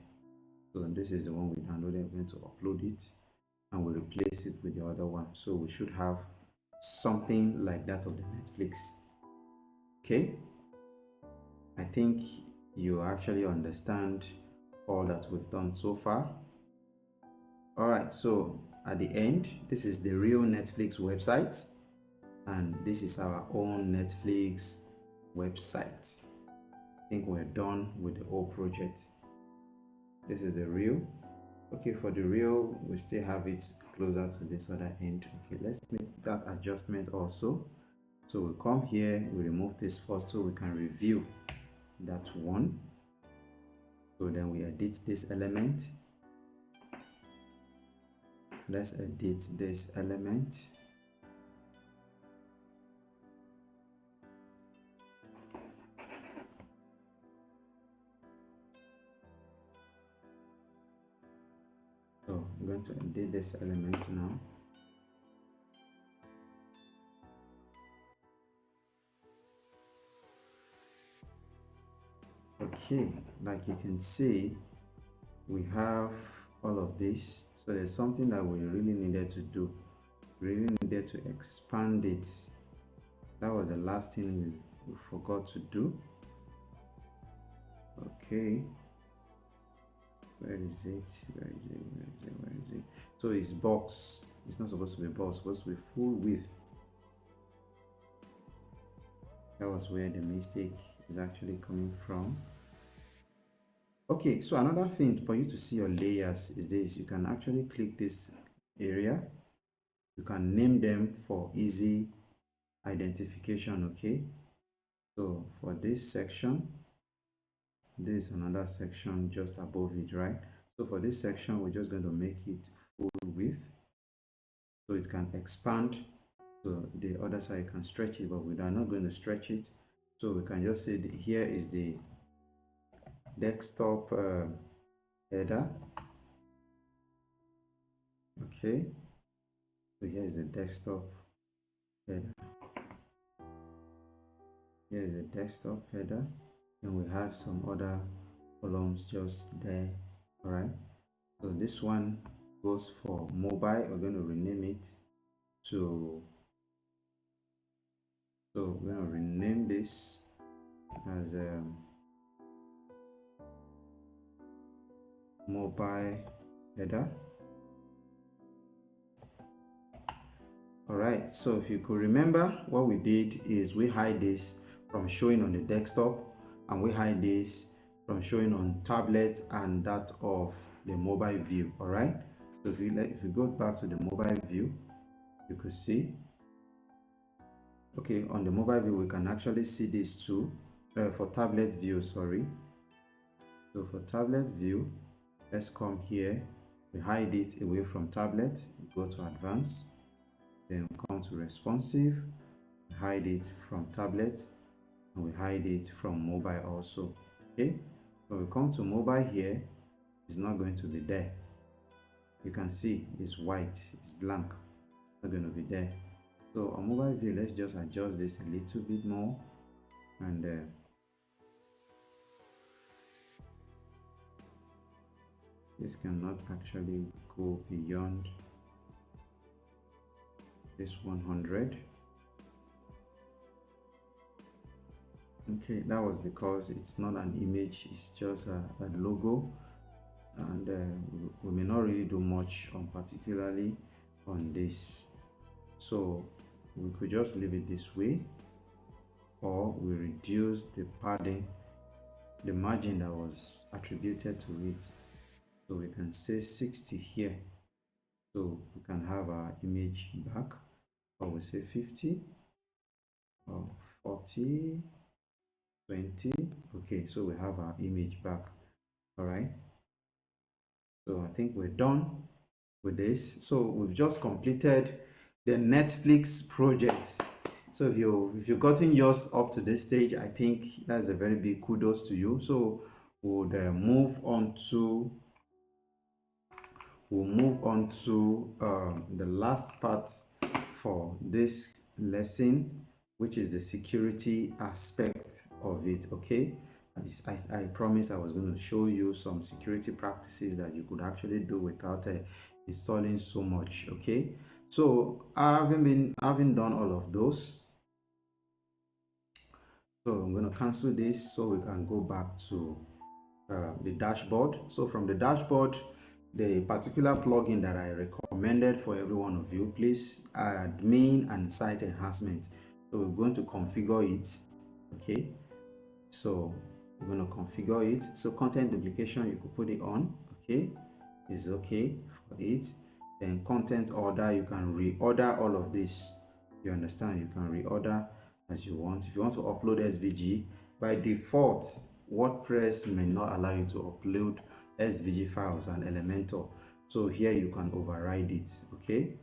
So this is the one we downloaded. We're going to upload it and we'll replace it with the other one. So we should have something like that of the Netflix. Okay, I think you actually understand all that we've done so far. All right, so at the end, this is the real Netflix website, and this is our own Netflix website. I think we're done with the whole project. This is the real. Okay, for the real, we still have it closer to this other end. Okay, let's make that adjustment also. So we come here, we remove this first so we can review that one. So then we edit this element. Let's edit this element. So I'm going to edit this element now. Okay, like you can see, we have all of this. So there's something that we really needed to do. We really needed to expand it. That was the last thing we forgot to do. Okay, where is it? Where is it? Where is it? Where is it? So it's box. It's not supposed to be box. It's supposed to be full width. That was where the mistake is actually coming from. Okay, so another thing for you to see your layers is this. You can actually click this area. You can name them for easy identification. Okay, so for this section, this is another section just above it, right? So for this section, we're just going to make it full width so it can expand. So the other side you can stretch it, but we are not going to stretch it. So we can just say that here is the desktop header. Okay, so here is the desktop header. Here is the desktop header, and we have some other columns just there. All right, so this one goes for mobile. We're going to rename it to, so we're going to rename this as mobile header. All right, so if you could remember, what we did is we hide this from showing on the desktop, and we hide this from showing on tablet and that of the mobile view. All right, so if you go back to the mobile view, you could see, okay, on the mobile view we can actually see these two. For tablet view, sorry. So for tablet view, let's come here, we hide it away from tablet, go to advanced, then come to responsive, hide it from tablet, and we hide it from mobile also. Okay, when we come to mobile here, it's not going to be there. You can see it's white, it's blank, not going to be there. So on mobile view, let's just adjust this a little bit more, and this cannot actually go beyond this 100. Okay, that was because it's not an image, it's just a logo, and we may not really do much on particularly on this. So we could just leave it this way, or we reduce the padding, the margin that was attributed to it. So we can say 60 here. So we can have our image back, or we say 50 or 40, 20. Okay, so we have our image back. All right. So I think we're done with this. So we've just completed the Netflix project. So if you've gotten yours up to this stage, I think that's a very big kudos to you. So we'll move on to the last part for this lesson, which is the security aspect of it. Okay, I promised I was going to show you some security practices that you could actually do without installing so much. Okay, so having done all of those, so I'm going to cancel this so we can go back to the dashboard. So from the dashboard, the particular plugin that I recommended for every one of you, please, admin and site enhancement. So we're going to configure it. Okay, so we're going to configure it. So content duplication, you could put it on. Okay, is okay for it. Then content order, you can reorder all of this. You understand? You can reorder as you want. If you want to upload SVG, by default WordPress may not allow you to upload SVG files and Elementor. So here you can override it. Okay,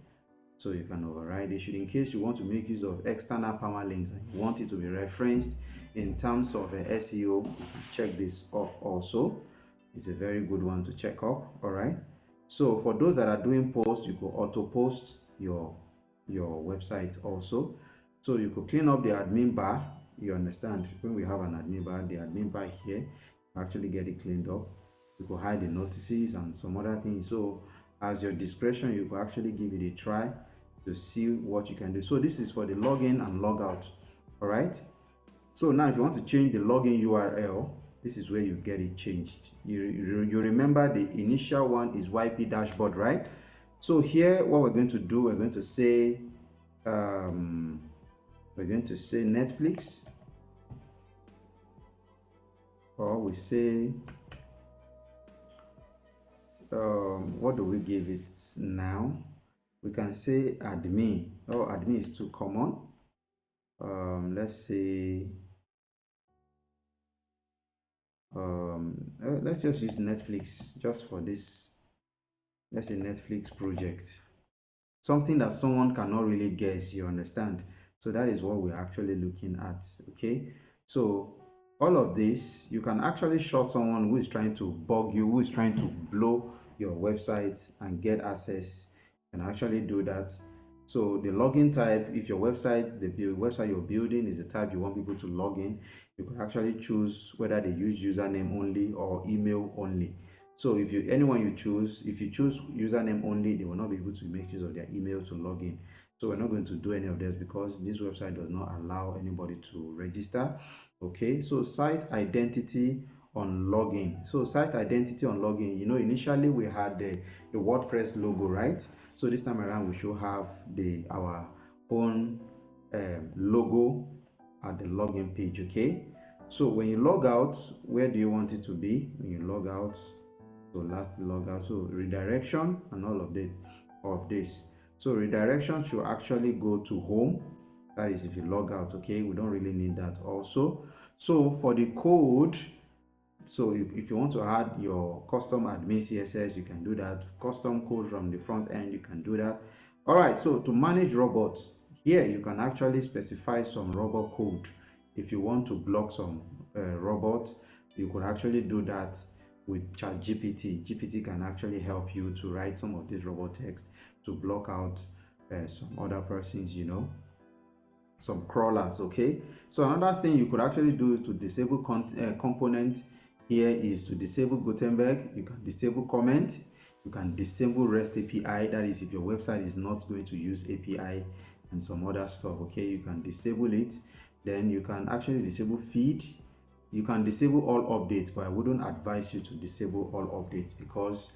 so you can override it. In case you want to make use of external permalinks and you want it to be referenced in terms of SEO, you can check this off also. It's a very good one to check up. All right, so for those that are doing posts, you could auto post your website also. So you could clean up the admin bar. You understand, when we have an admin bar, the admin bar here, actually get it cleaned up. You could hide the notices and some other things. So as your discretion, you could actually give it a try to see what you can do. So this is for the login and logout. All right, so now if you want to change the login URL, this is where you get it changed. You remember the initial one is YP dashboard, right? So here what we're going to do, we're going to say Netflix, or we say what do we give it now? We can say admin. Oh, admin is too common. Let's say let's just use Netflix just for this. Let's say Netflix project, something that someone cannot really guess, you understand? So that is what we're actually looking at. Okay, so all of this, you can actually short someone who is trying to bug you, who is trying to blow your website and get access. You can actually do that. So the login type, if your website, the website you're building is the type you want people to log in, you can actually choose whether they use username only or email only. So if anyone you choose, if you choose username only, they will not be able to make use of their email to log in. So we're not going to do any of this because this website does not allow anybody to register. Okay, so site identity on login. So site identity on login, initially we had the WordPress logo, right? So this time around we should have our own logo at the login page. Okay, so when you log out, where do you want it to be? When you log out, so last log out, so redirection and all of this. So redirection should actually go to home. That is if you log out. Okay, we don't really need that also. So for the code, so if you want to add your custom admin CSS, you can do that. Custom code from the front end, you can do that. All right, so to manage robots, here you can actually specify some robot code. If you want to block some robots, you could actually do that with ChatGPT. GPT can actually help you to write some of this robot text to block out some other persons, some crawlers. Okay, so another thing you could actually do to disable component here is to disable Gutenberg. You can disable comment. You can disable REST API. That is, if your website is not going to use API and some other stuff. Okay, you can disable it. Then you can actually disable feed. You can disable all updates, but I wouldn't advise you to disable all updates, because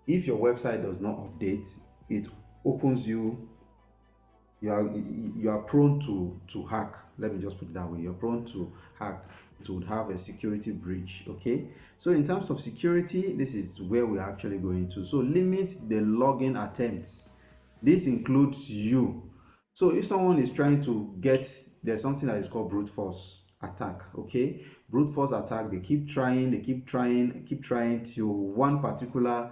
if your website does not update, it opens you are prone to hack. Let me just put it that way. You're prone to hack. It would have a security breach. Okay, so in terms of security, this is where we're actually going to. So limit the login attempts. This includes you. So if someone is trying to get, there's something that is called brute force attack. Okay, brute force attack, they keep trying till one particular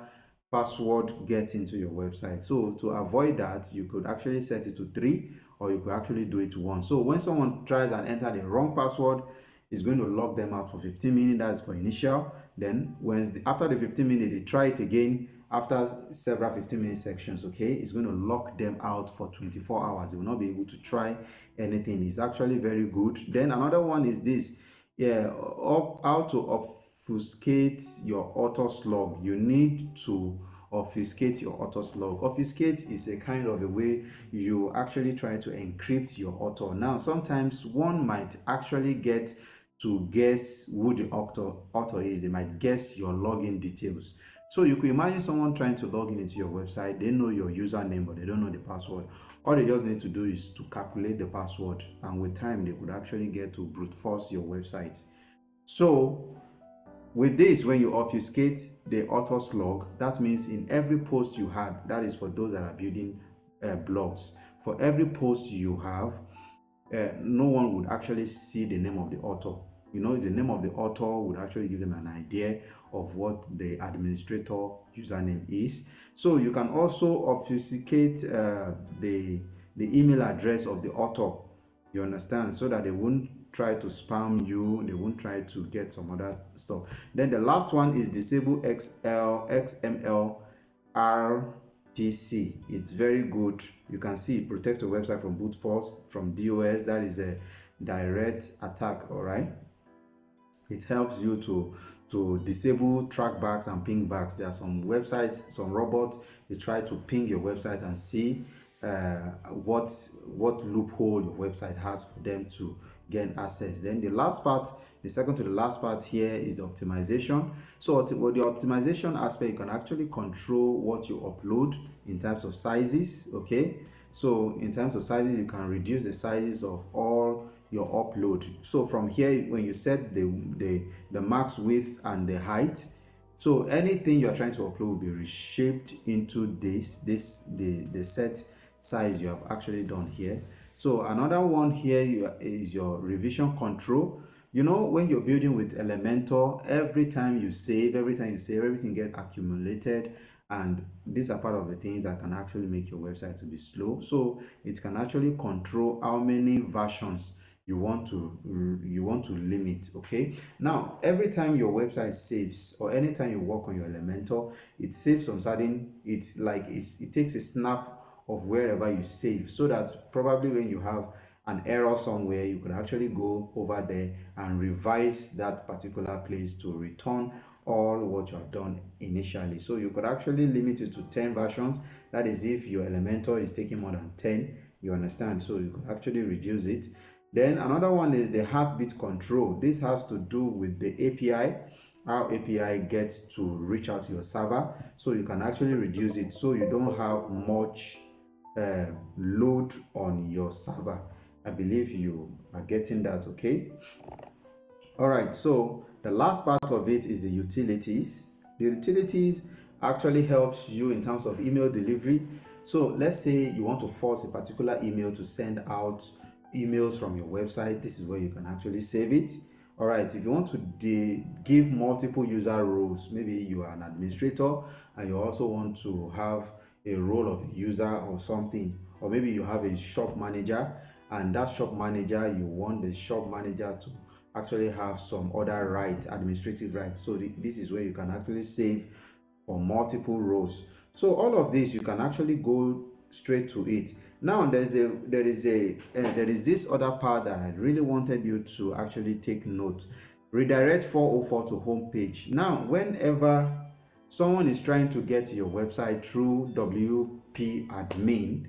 password gets into your website. So to avoid that, you could actually set it to 3, or you could actually do it to 1. So when someone tries and enter the wrong password, it's going to log them out for 15 minutes. That's for initial. Then after the 15 minutes, they try it again after several 15-minute sections. Okay, it's going to lock them out for 24 hours. They will not be able to try anything. It's actually very good. Then another one is this, how to obfuscate your auto slug. You need to obfuscate your auto slug. Obfuscate is a kind of a way you actually try to encrypt your author. Now sometimes one might actually get to guess who the author is. They might guess your login details. So you could imagine someone trying to log into your website. They know your username, but they don't know the password. All they just need to do is to calculate the password, and with time they could actually get to brute force your website. So with this, when you obfuscate the auto slug, that means in every post you had, that is for those that are building blogs, for every post you have, no one would actually see the name of the author. The name of the author would actually give them an idea of what the administrator username is. So you can also obfuscate the email address of the author. You understand? So that they won't try to spam you, they won't try to get some other stuff. Then the last one is disable XML RPC. It's very good. You can see protect your website from brute force, from DOS. That is a direct attack. All right, it helps you to disable trackbacks and pingbacks. There are some websites, some robots, they try to ping your website and see what loophole your website has for them to gain access. Then the last part, the second to the last part here, is optimization. So with the optimization aspect, you can actually control what you upload in terms of sizes. Okay, so in terms of sizes, you can reduce the sizes of all your upload. So from here, when you set the max width and the height, so anything you are trying to upload will be reshaped into the set size you have actually done here. So another one here is your revision control. When you're building with Elementor, every time you save, everything gets accumulated, and these are part of the things that can actually make your website to be slow. So it can actually control how many versions you want to limit. Okay, now every time your website saves, or anytime you work on your Elementor, it saves some certain, it takes a snap of wherever you save, so that probably when you have an error somewhere, you could actually go over there and revise that particular place to return all what you have done initially. So you could actually limit it to 10 versions. That is if your Elementor is taking more than 10, you understand. So you could actually reduce it. Then another one is the heartbeat control. This has to do with the API, how API gets to reach out to your server. So you can actually reduce it so you don't have much load on your server. I believe you are getting that. Okay, all right, so the last part of it is the utilities. The utilities actually helps you in terms of email delivery. So let's say you want to force a particular email to send out emails from your website. This is where you can actually save it. All right, if you want to give multiple user roles, maybe you are an administrator and you also want to have a role of a user or something, or maybe you have a shop manager and that shop manager, you want the shop manager to actually have some other rights, administrative rights. So this is where you can actually save for multiple rows. So all of this, you can actually go straight to it. Now there is this other part that I really wanted you to actually take note. Redirect 404 to home page. Now whenever someone is trying to get to your website through WP admin,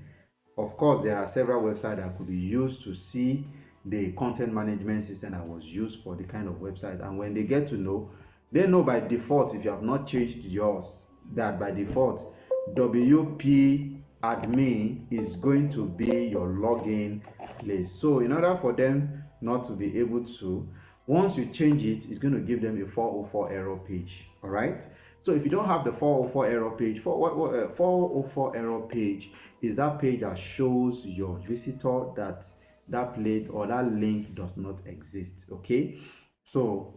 of course, there are several websites that could be used to see the content management system that was used for the kind of website. And when they get to know, they know by default, if you have not changed yours, that by default, WP admin is going to be your login place. So in order for them not to be able to, once you change it, it's going to give them a 404 error page. All right. So if you don't have the 404 error page, 404 error page is that page that shows your visitor that that plate or that link does not exist. Okay. So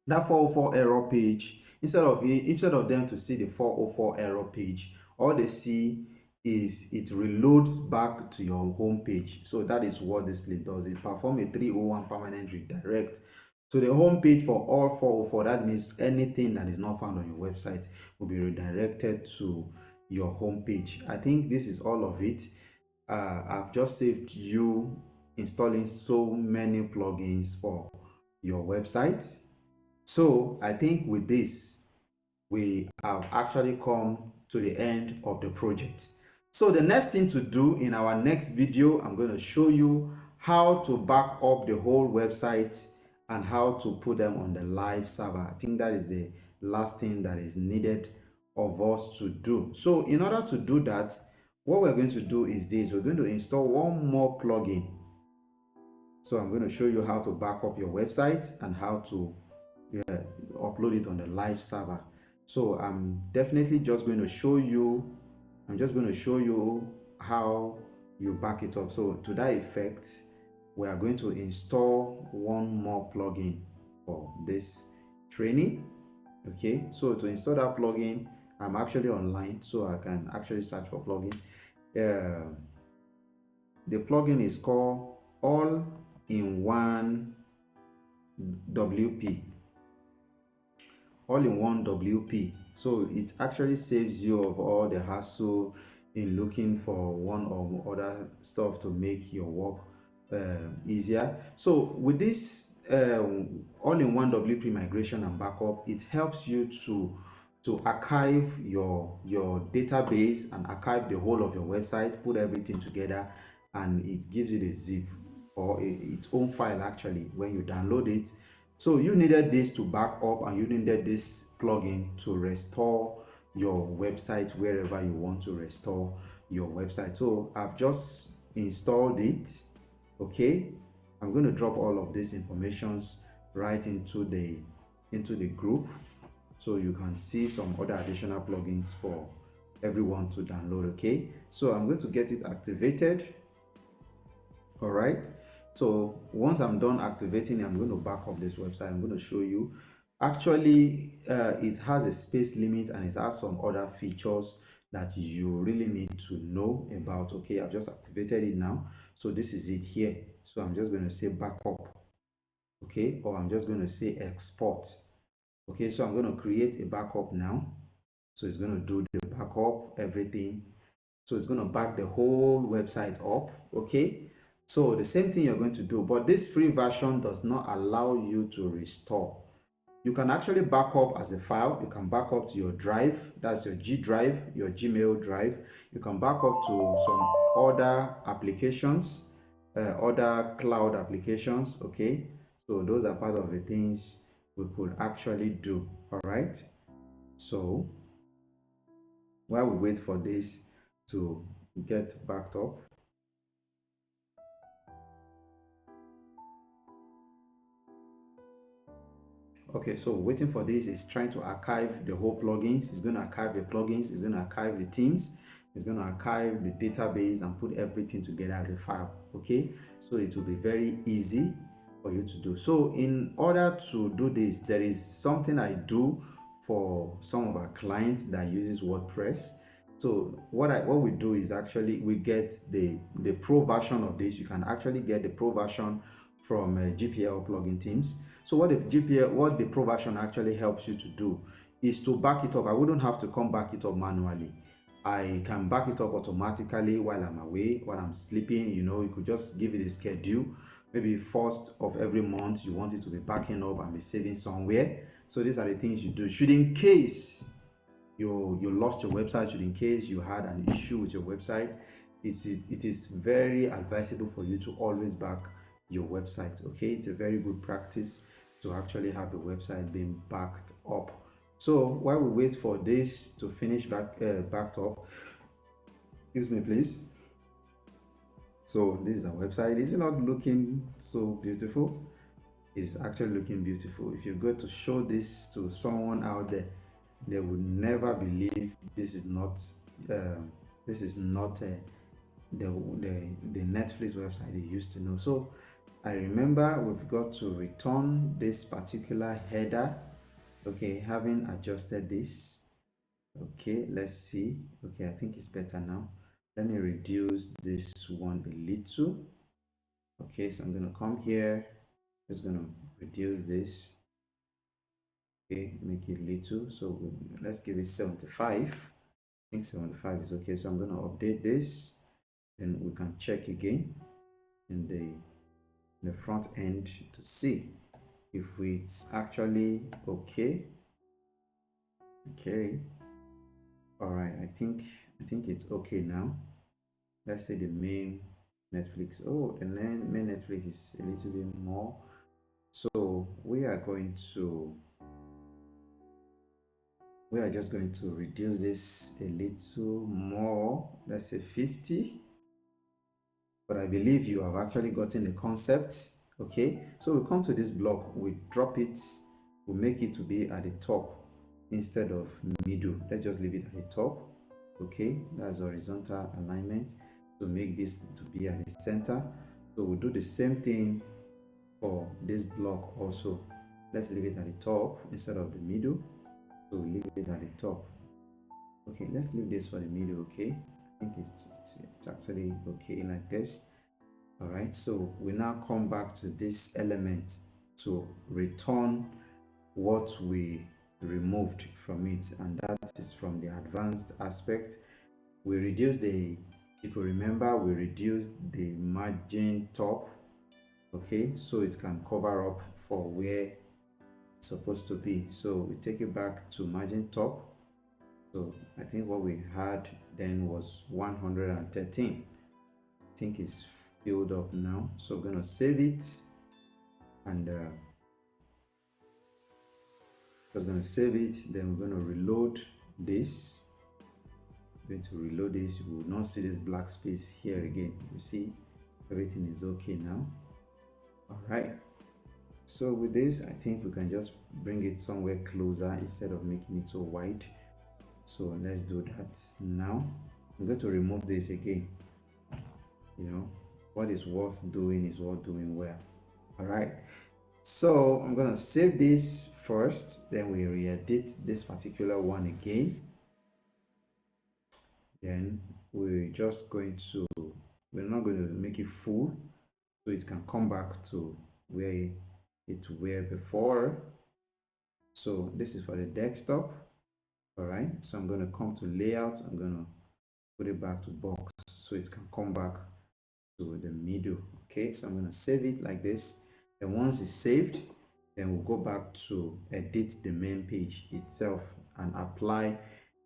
that 404 error page, instead of them to see the 404 error page, all they see is it reloads back to your home page. So that is what this plate does. It performs a 301 permanent redirect to the home page for all 404. That means anything that is not found on your website will be redirected to your home page. I think this is all of it. I've just saved you installing so many plugins for your website. So I think with this, we have actually come to the end of the project. So the next thing to do in our next video, I'm going to show you how to back up the whole website and how to put them on the live server. I think that is the last thing that is needed of us to do. So in order to do that, what we're going to do is this. We're going to install one more plugin. So I'm going to show you how to back up your website and how to upload it on the live server. So I'm definitely just going to show you, how you back it up. So to that effect, we are going to install one more plugin for this training. Okay, so to install that plugin, I'm actually online, so I can actually search for plugin. The plugin is called All-in-One WP. All-in-One WP. So it actually saves you of all the hassle in looking for one or other stuff to make your work easier. So with this all-in-one WP migration and backup, it helps you to archive your database and archive the whole of your website, put everything together, and it gives it a zip or its own file actually when you download it. So you needed this to back up, and you needed this plugin to restore your website wherever you want to restore your website. So I've just installed it. Okay, I'm going to drop all of these informations right into the group, so you can see some other additional plugins for everyone to download. Okay, so I'm going to get it activated. All right, so once I'm done activating, I'm going to back up this website. I'm going to show you. Actually, it has a space limit and it has some other features that you really need to know about. Okay, I've just activated it now. So this is it here. So I'm just going to say backup. Okay, or I'm just going to say export. Okay, so I'm going to create a backup now. So it's going to do the backup, everything. So it's going to back the whole website up. Okay, so the same thing you're going to do, but this free version does not allow you to restore. You can actually back up as a file. You can back up to your drive, that's your G drive, your Gmail drive. You can back up to some other applications, other cloud applications. Okay, so those are part of the things we could actually do. All right, so while we wait for this to get backed up, okay, so waiting for this is trying to archive the whole plugins. It's going to archive the plugins, it's going to archive the themes, it's going to archive the database and put everything together as a file. Okay, so it will be very easy for you to do. So in order to do this, there is something I do for some of our clients that uses WordPress. So what we do is actually we get the pro version of this. You can actually get the pro version from GPL plugin teams. So what the pro version actually helps you to do is to back it up. I wouldn't have to come back it up manually. I can back it up automatically while I'm away, while I'm sleeping. You could just give it a schedule. Maybe first of every month you want it to be backing up and be saving somewhere. So these are the things you do. Should in case you lost your website, should in case you had an issue with your website, it is very advisable for you to always back your website. Okay, it's a very good practice to actually have the website being backed up. So while we wait for this to finish backed up, excuse me please. So this is our website. Is it not looking so beautiful? It's actually looking beautiful. If you go to show this to someone out there, they would never believe this is not uh, the Netflix website they used to know. So I remember we've got to return this particular header. Okay, having adjusted this. Okay, let's see. Okay, I think it's better now. Let me reduce this one a little. Okay, so I'm going to come here. Just going to reduce this. Okay, make it little. So let's give it 75. I think 75 is okay. So I'm going to update this, and we can check again in the front end to see if it's actually okay. Okay. All right. I think it's okay now. Let's say the main Netflix. Oh, the main Netflix is a little bit more. So we are just going to reduce this a little more. Let's say 50. But I believe you have actually gotten the concept. Okay, so we come to this block, we drop it, we make it to be at the top instead of middle. Let's just leave it at the top. Okay, that's horizontal alignment to make this to be at the center. So we'll do the same thing for this block also. Let's leave it at the top instead of the middle. So we'll leave it at the top. Okay, let's leave this for the middle. Okay, I think it's actually okay like this. All right, so we now come back to this element to return what we removed from it, and that is from the advanced aspect. We reduced if you remember, we reduced the margin top. Okay, so it can cover up for where it's supposed to be. So we take it back to margin top. So I think what we had then was 113. I think it's filled up now. So I'm going to save it, and just going to save it. Then we're going to reload this. I'm going to reload this. You will not see this black space here again. You see everything is okay now. All right. So with this, I think we can just bring it somewhere closer instead of making it so wide. So let's do that now. I'm going to remove this again. What is worth doing is worth doing well. All right. So I'm going to save this first, then we re-edit this particular one again. Then we're not going to make it full, so it can come back to where it were before. So this is for the desktop. All right, so I'm going to come to layout. I'm going to put it back to box so it can come back to the middle. Okay, so I'm going to save it like this. And once it's saved, then we'll go back to edit the main page itself and apply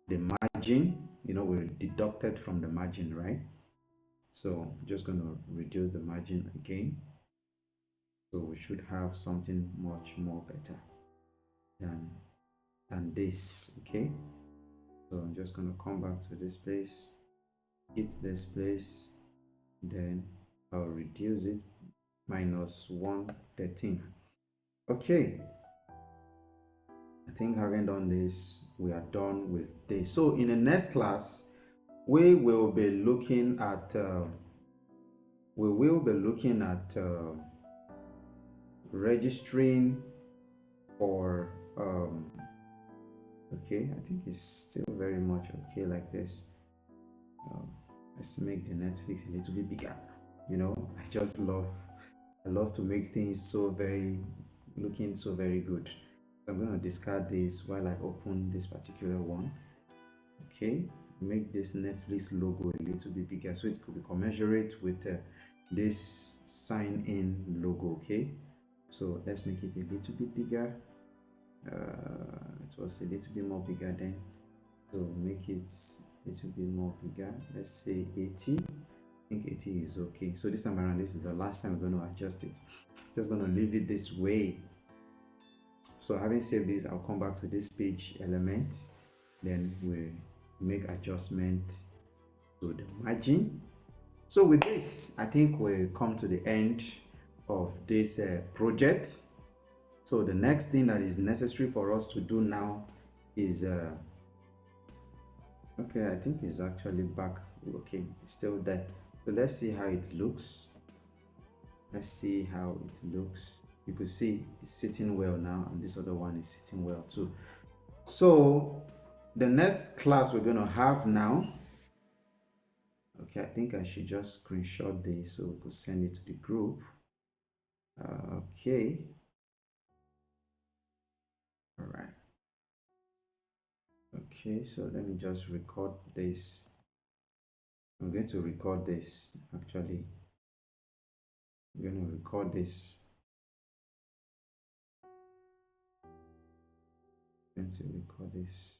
the margin. We deducted from the margin, right? So I'm just going to reduce the margin again. So we should have something much more better than this. Okay, so I'm just going to come back to this place, hit this place, then I'll reduce it minus 113. Okay, I think having done this, we are done with this. So in the next class, we will be looking at registering for okay, I think it's still very much okay like this. Let's make the Netflix a little bit bigger. You know, I love to make things so very, looking so very good. I'm going to discard this while I open this particular one. Okay, make this Netflix logo a little bit bigger so it could be commensurate with this sign in logo. Okay, so let's make it a little bit bigger. It was a little bit more bigger then, so make it a little bit more bigger. Let's say 80. I think 80 is okay. So this time around, this is the last time we're going to adjust it. Just going to leave it this way. So having saved this, I'll come back to this page element, then we'll make adjustment to the margin. So with this, I think we'll come to the end of this project. So the next thing that is necessary for us to do now is okay, I think it's actually back. Okay, it's still there. So let's see how it looks. Let's see how it looks. You could see it's sitting well now, and this other one is sitting well too. So the next class we're going to have now, okay, I think I should just screenshot this so we could send it to the group. Okay, all right. Okay, so let me just record this. I'm going to record this actually. I'm going to record this. I'm going to record this.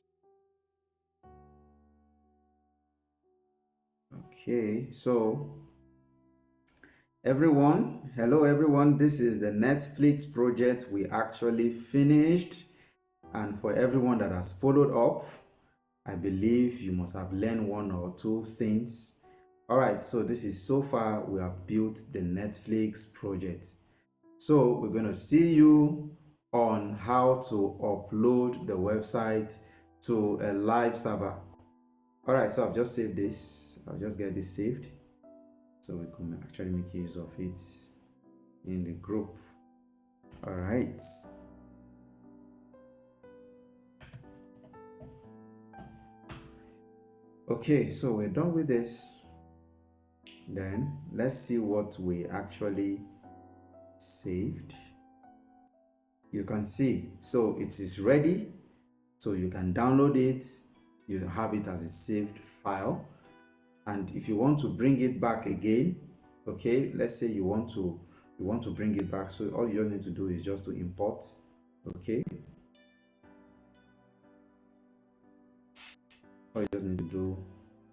Okay, so everyone, hello everyone. This is the Netflix project we actually finished. And for everyone that has followed up, I believe you must have learned one or two things. All right, so this is so far we have built the Netflix project. So we're going to see you on how to upload the website to a live server. All right, so I've just saved this. I'll just get this saved so we can actually make use of it in the group. All right. Okay, so we're done with this. Then let's see what we actually saved. You can see, so it is ready. So you can download it. You have it as a saved file. And if you want to bring it back again, okay, let's say you want to bring it back. So all you just need to do is just to import, okay. All you just need to do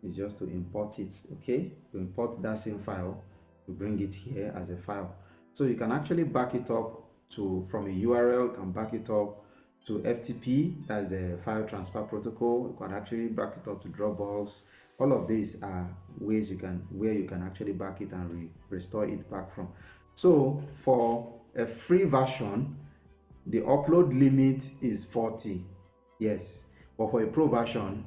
is just to import it, okay. You import that same file, you bring it here as a file. So you can actually back it up to from a URL, you can back it up to FTP, that's a file transfer protocol. You can actually back it up to Dropbox. All of these are ways where you can actually back it and restore it back from. So for a free version, the upload limit is 40. Yes, but for a pro version,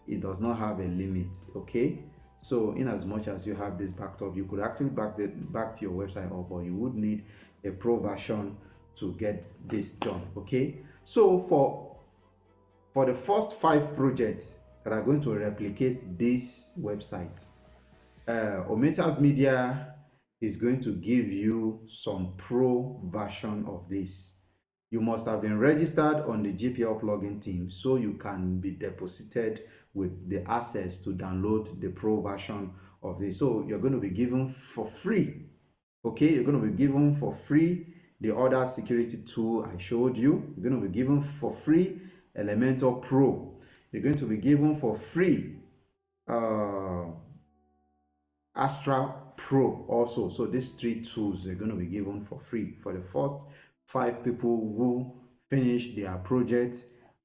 it does not have a limit. Okay, so in as much as you have this backed up, you could actually back your website up, or you would need a pro version to get this done. Okay, so for the first 5 projects that are going to replicate this website, Omataz Media is going to give you some pro version of this. You must have been registered on the GPL plugin team so you can be deposited with the access to download the pro version of this. So you're going to be given for free. Okay, you're going to be given for free the other security tool I showed you. You're going to be given for free Elementor Pro. You're going to be given for free Astra Pro also. So these 3 tools are going to be given for free for the first 5 people who finish their project.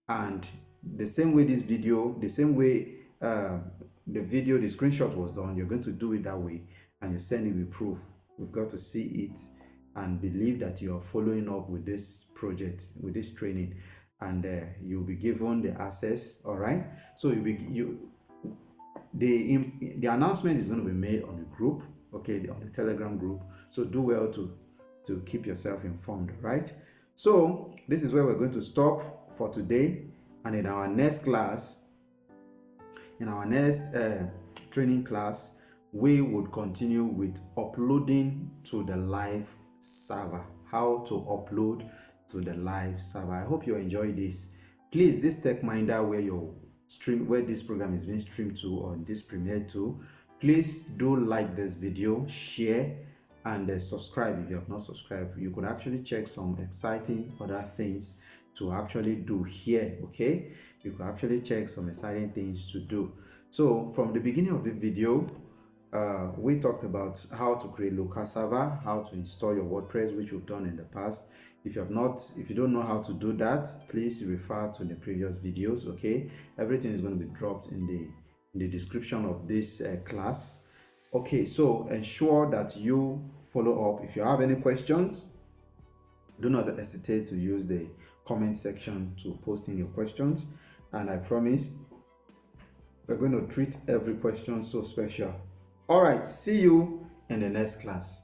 And the same way this video, the same way the screenshot was done, you're going to do it that way, and you send it with proof. We've got to see it and believe that you are following up with this project, with this training, and you'll be given the access. All right, so the announcement is going to be made on the group, okay, on the Telegram group. So do well to keep yourself informed, right? So this is where we're going to stop for today, and in our next class, in our next training class, we would continue with uploading to the live server. How to upload to the live server. I hope you enjoy this. Please, this TechMinder where this program is being streamed to, or this premiere to, please do like this video, share, and subscribe if you have not subscribed. You could actually check some exciting other things to actually do here. Okay, you could actually check some exciting things to do. So from the beginning of the video, we talked about how to create local server, how to install your WordPress, which we've done in the past. If you don't know how to do that, please refer to the previous videos. Okay, everything is going to be dropped in the description of this class. Okay, so ensure that you follow up. If you have any questions, do not hesitate to use the comment section to post in your questions, and I promise we're going to treat every question so special. All right, see you in the next class.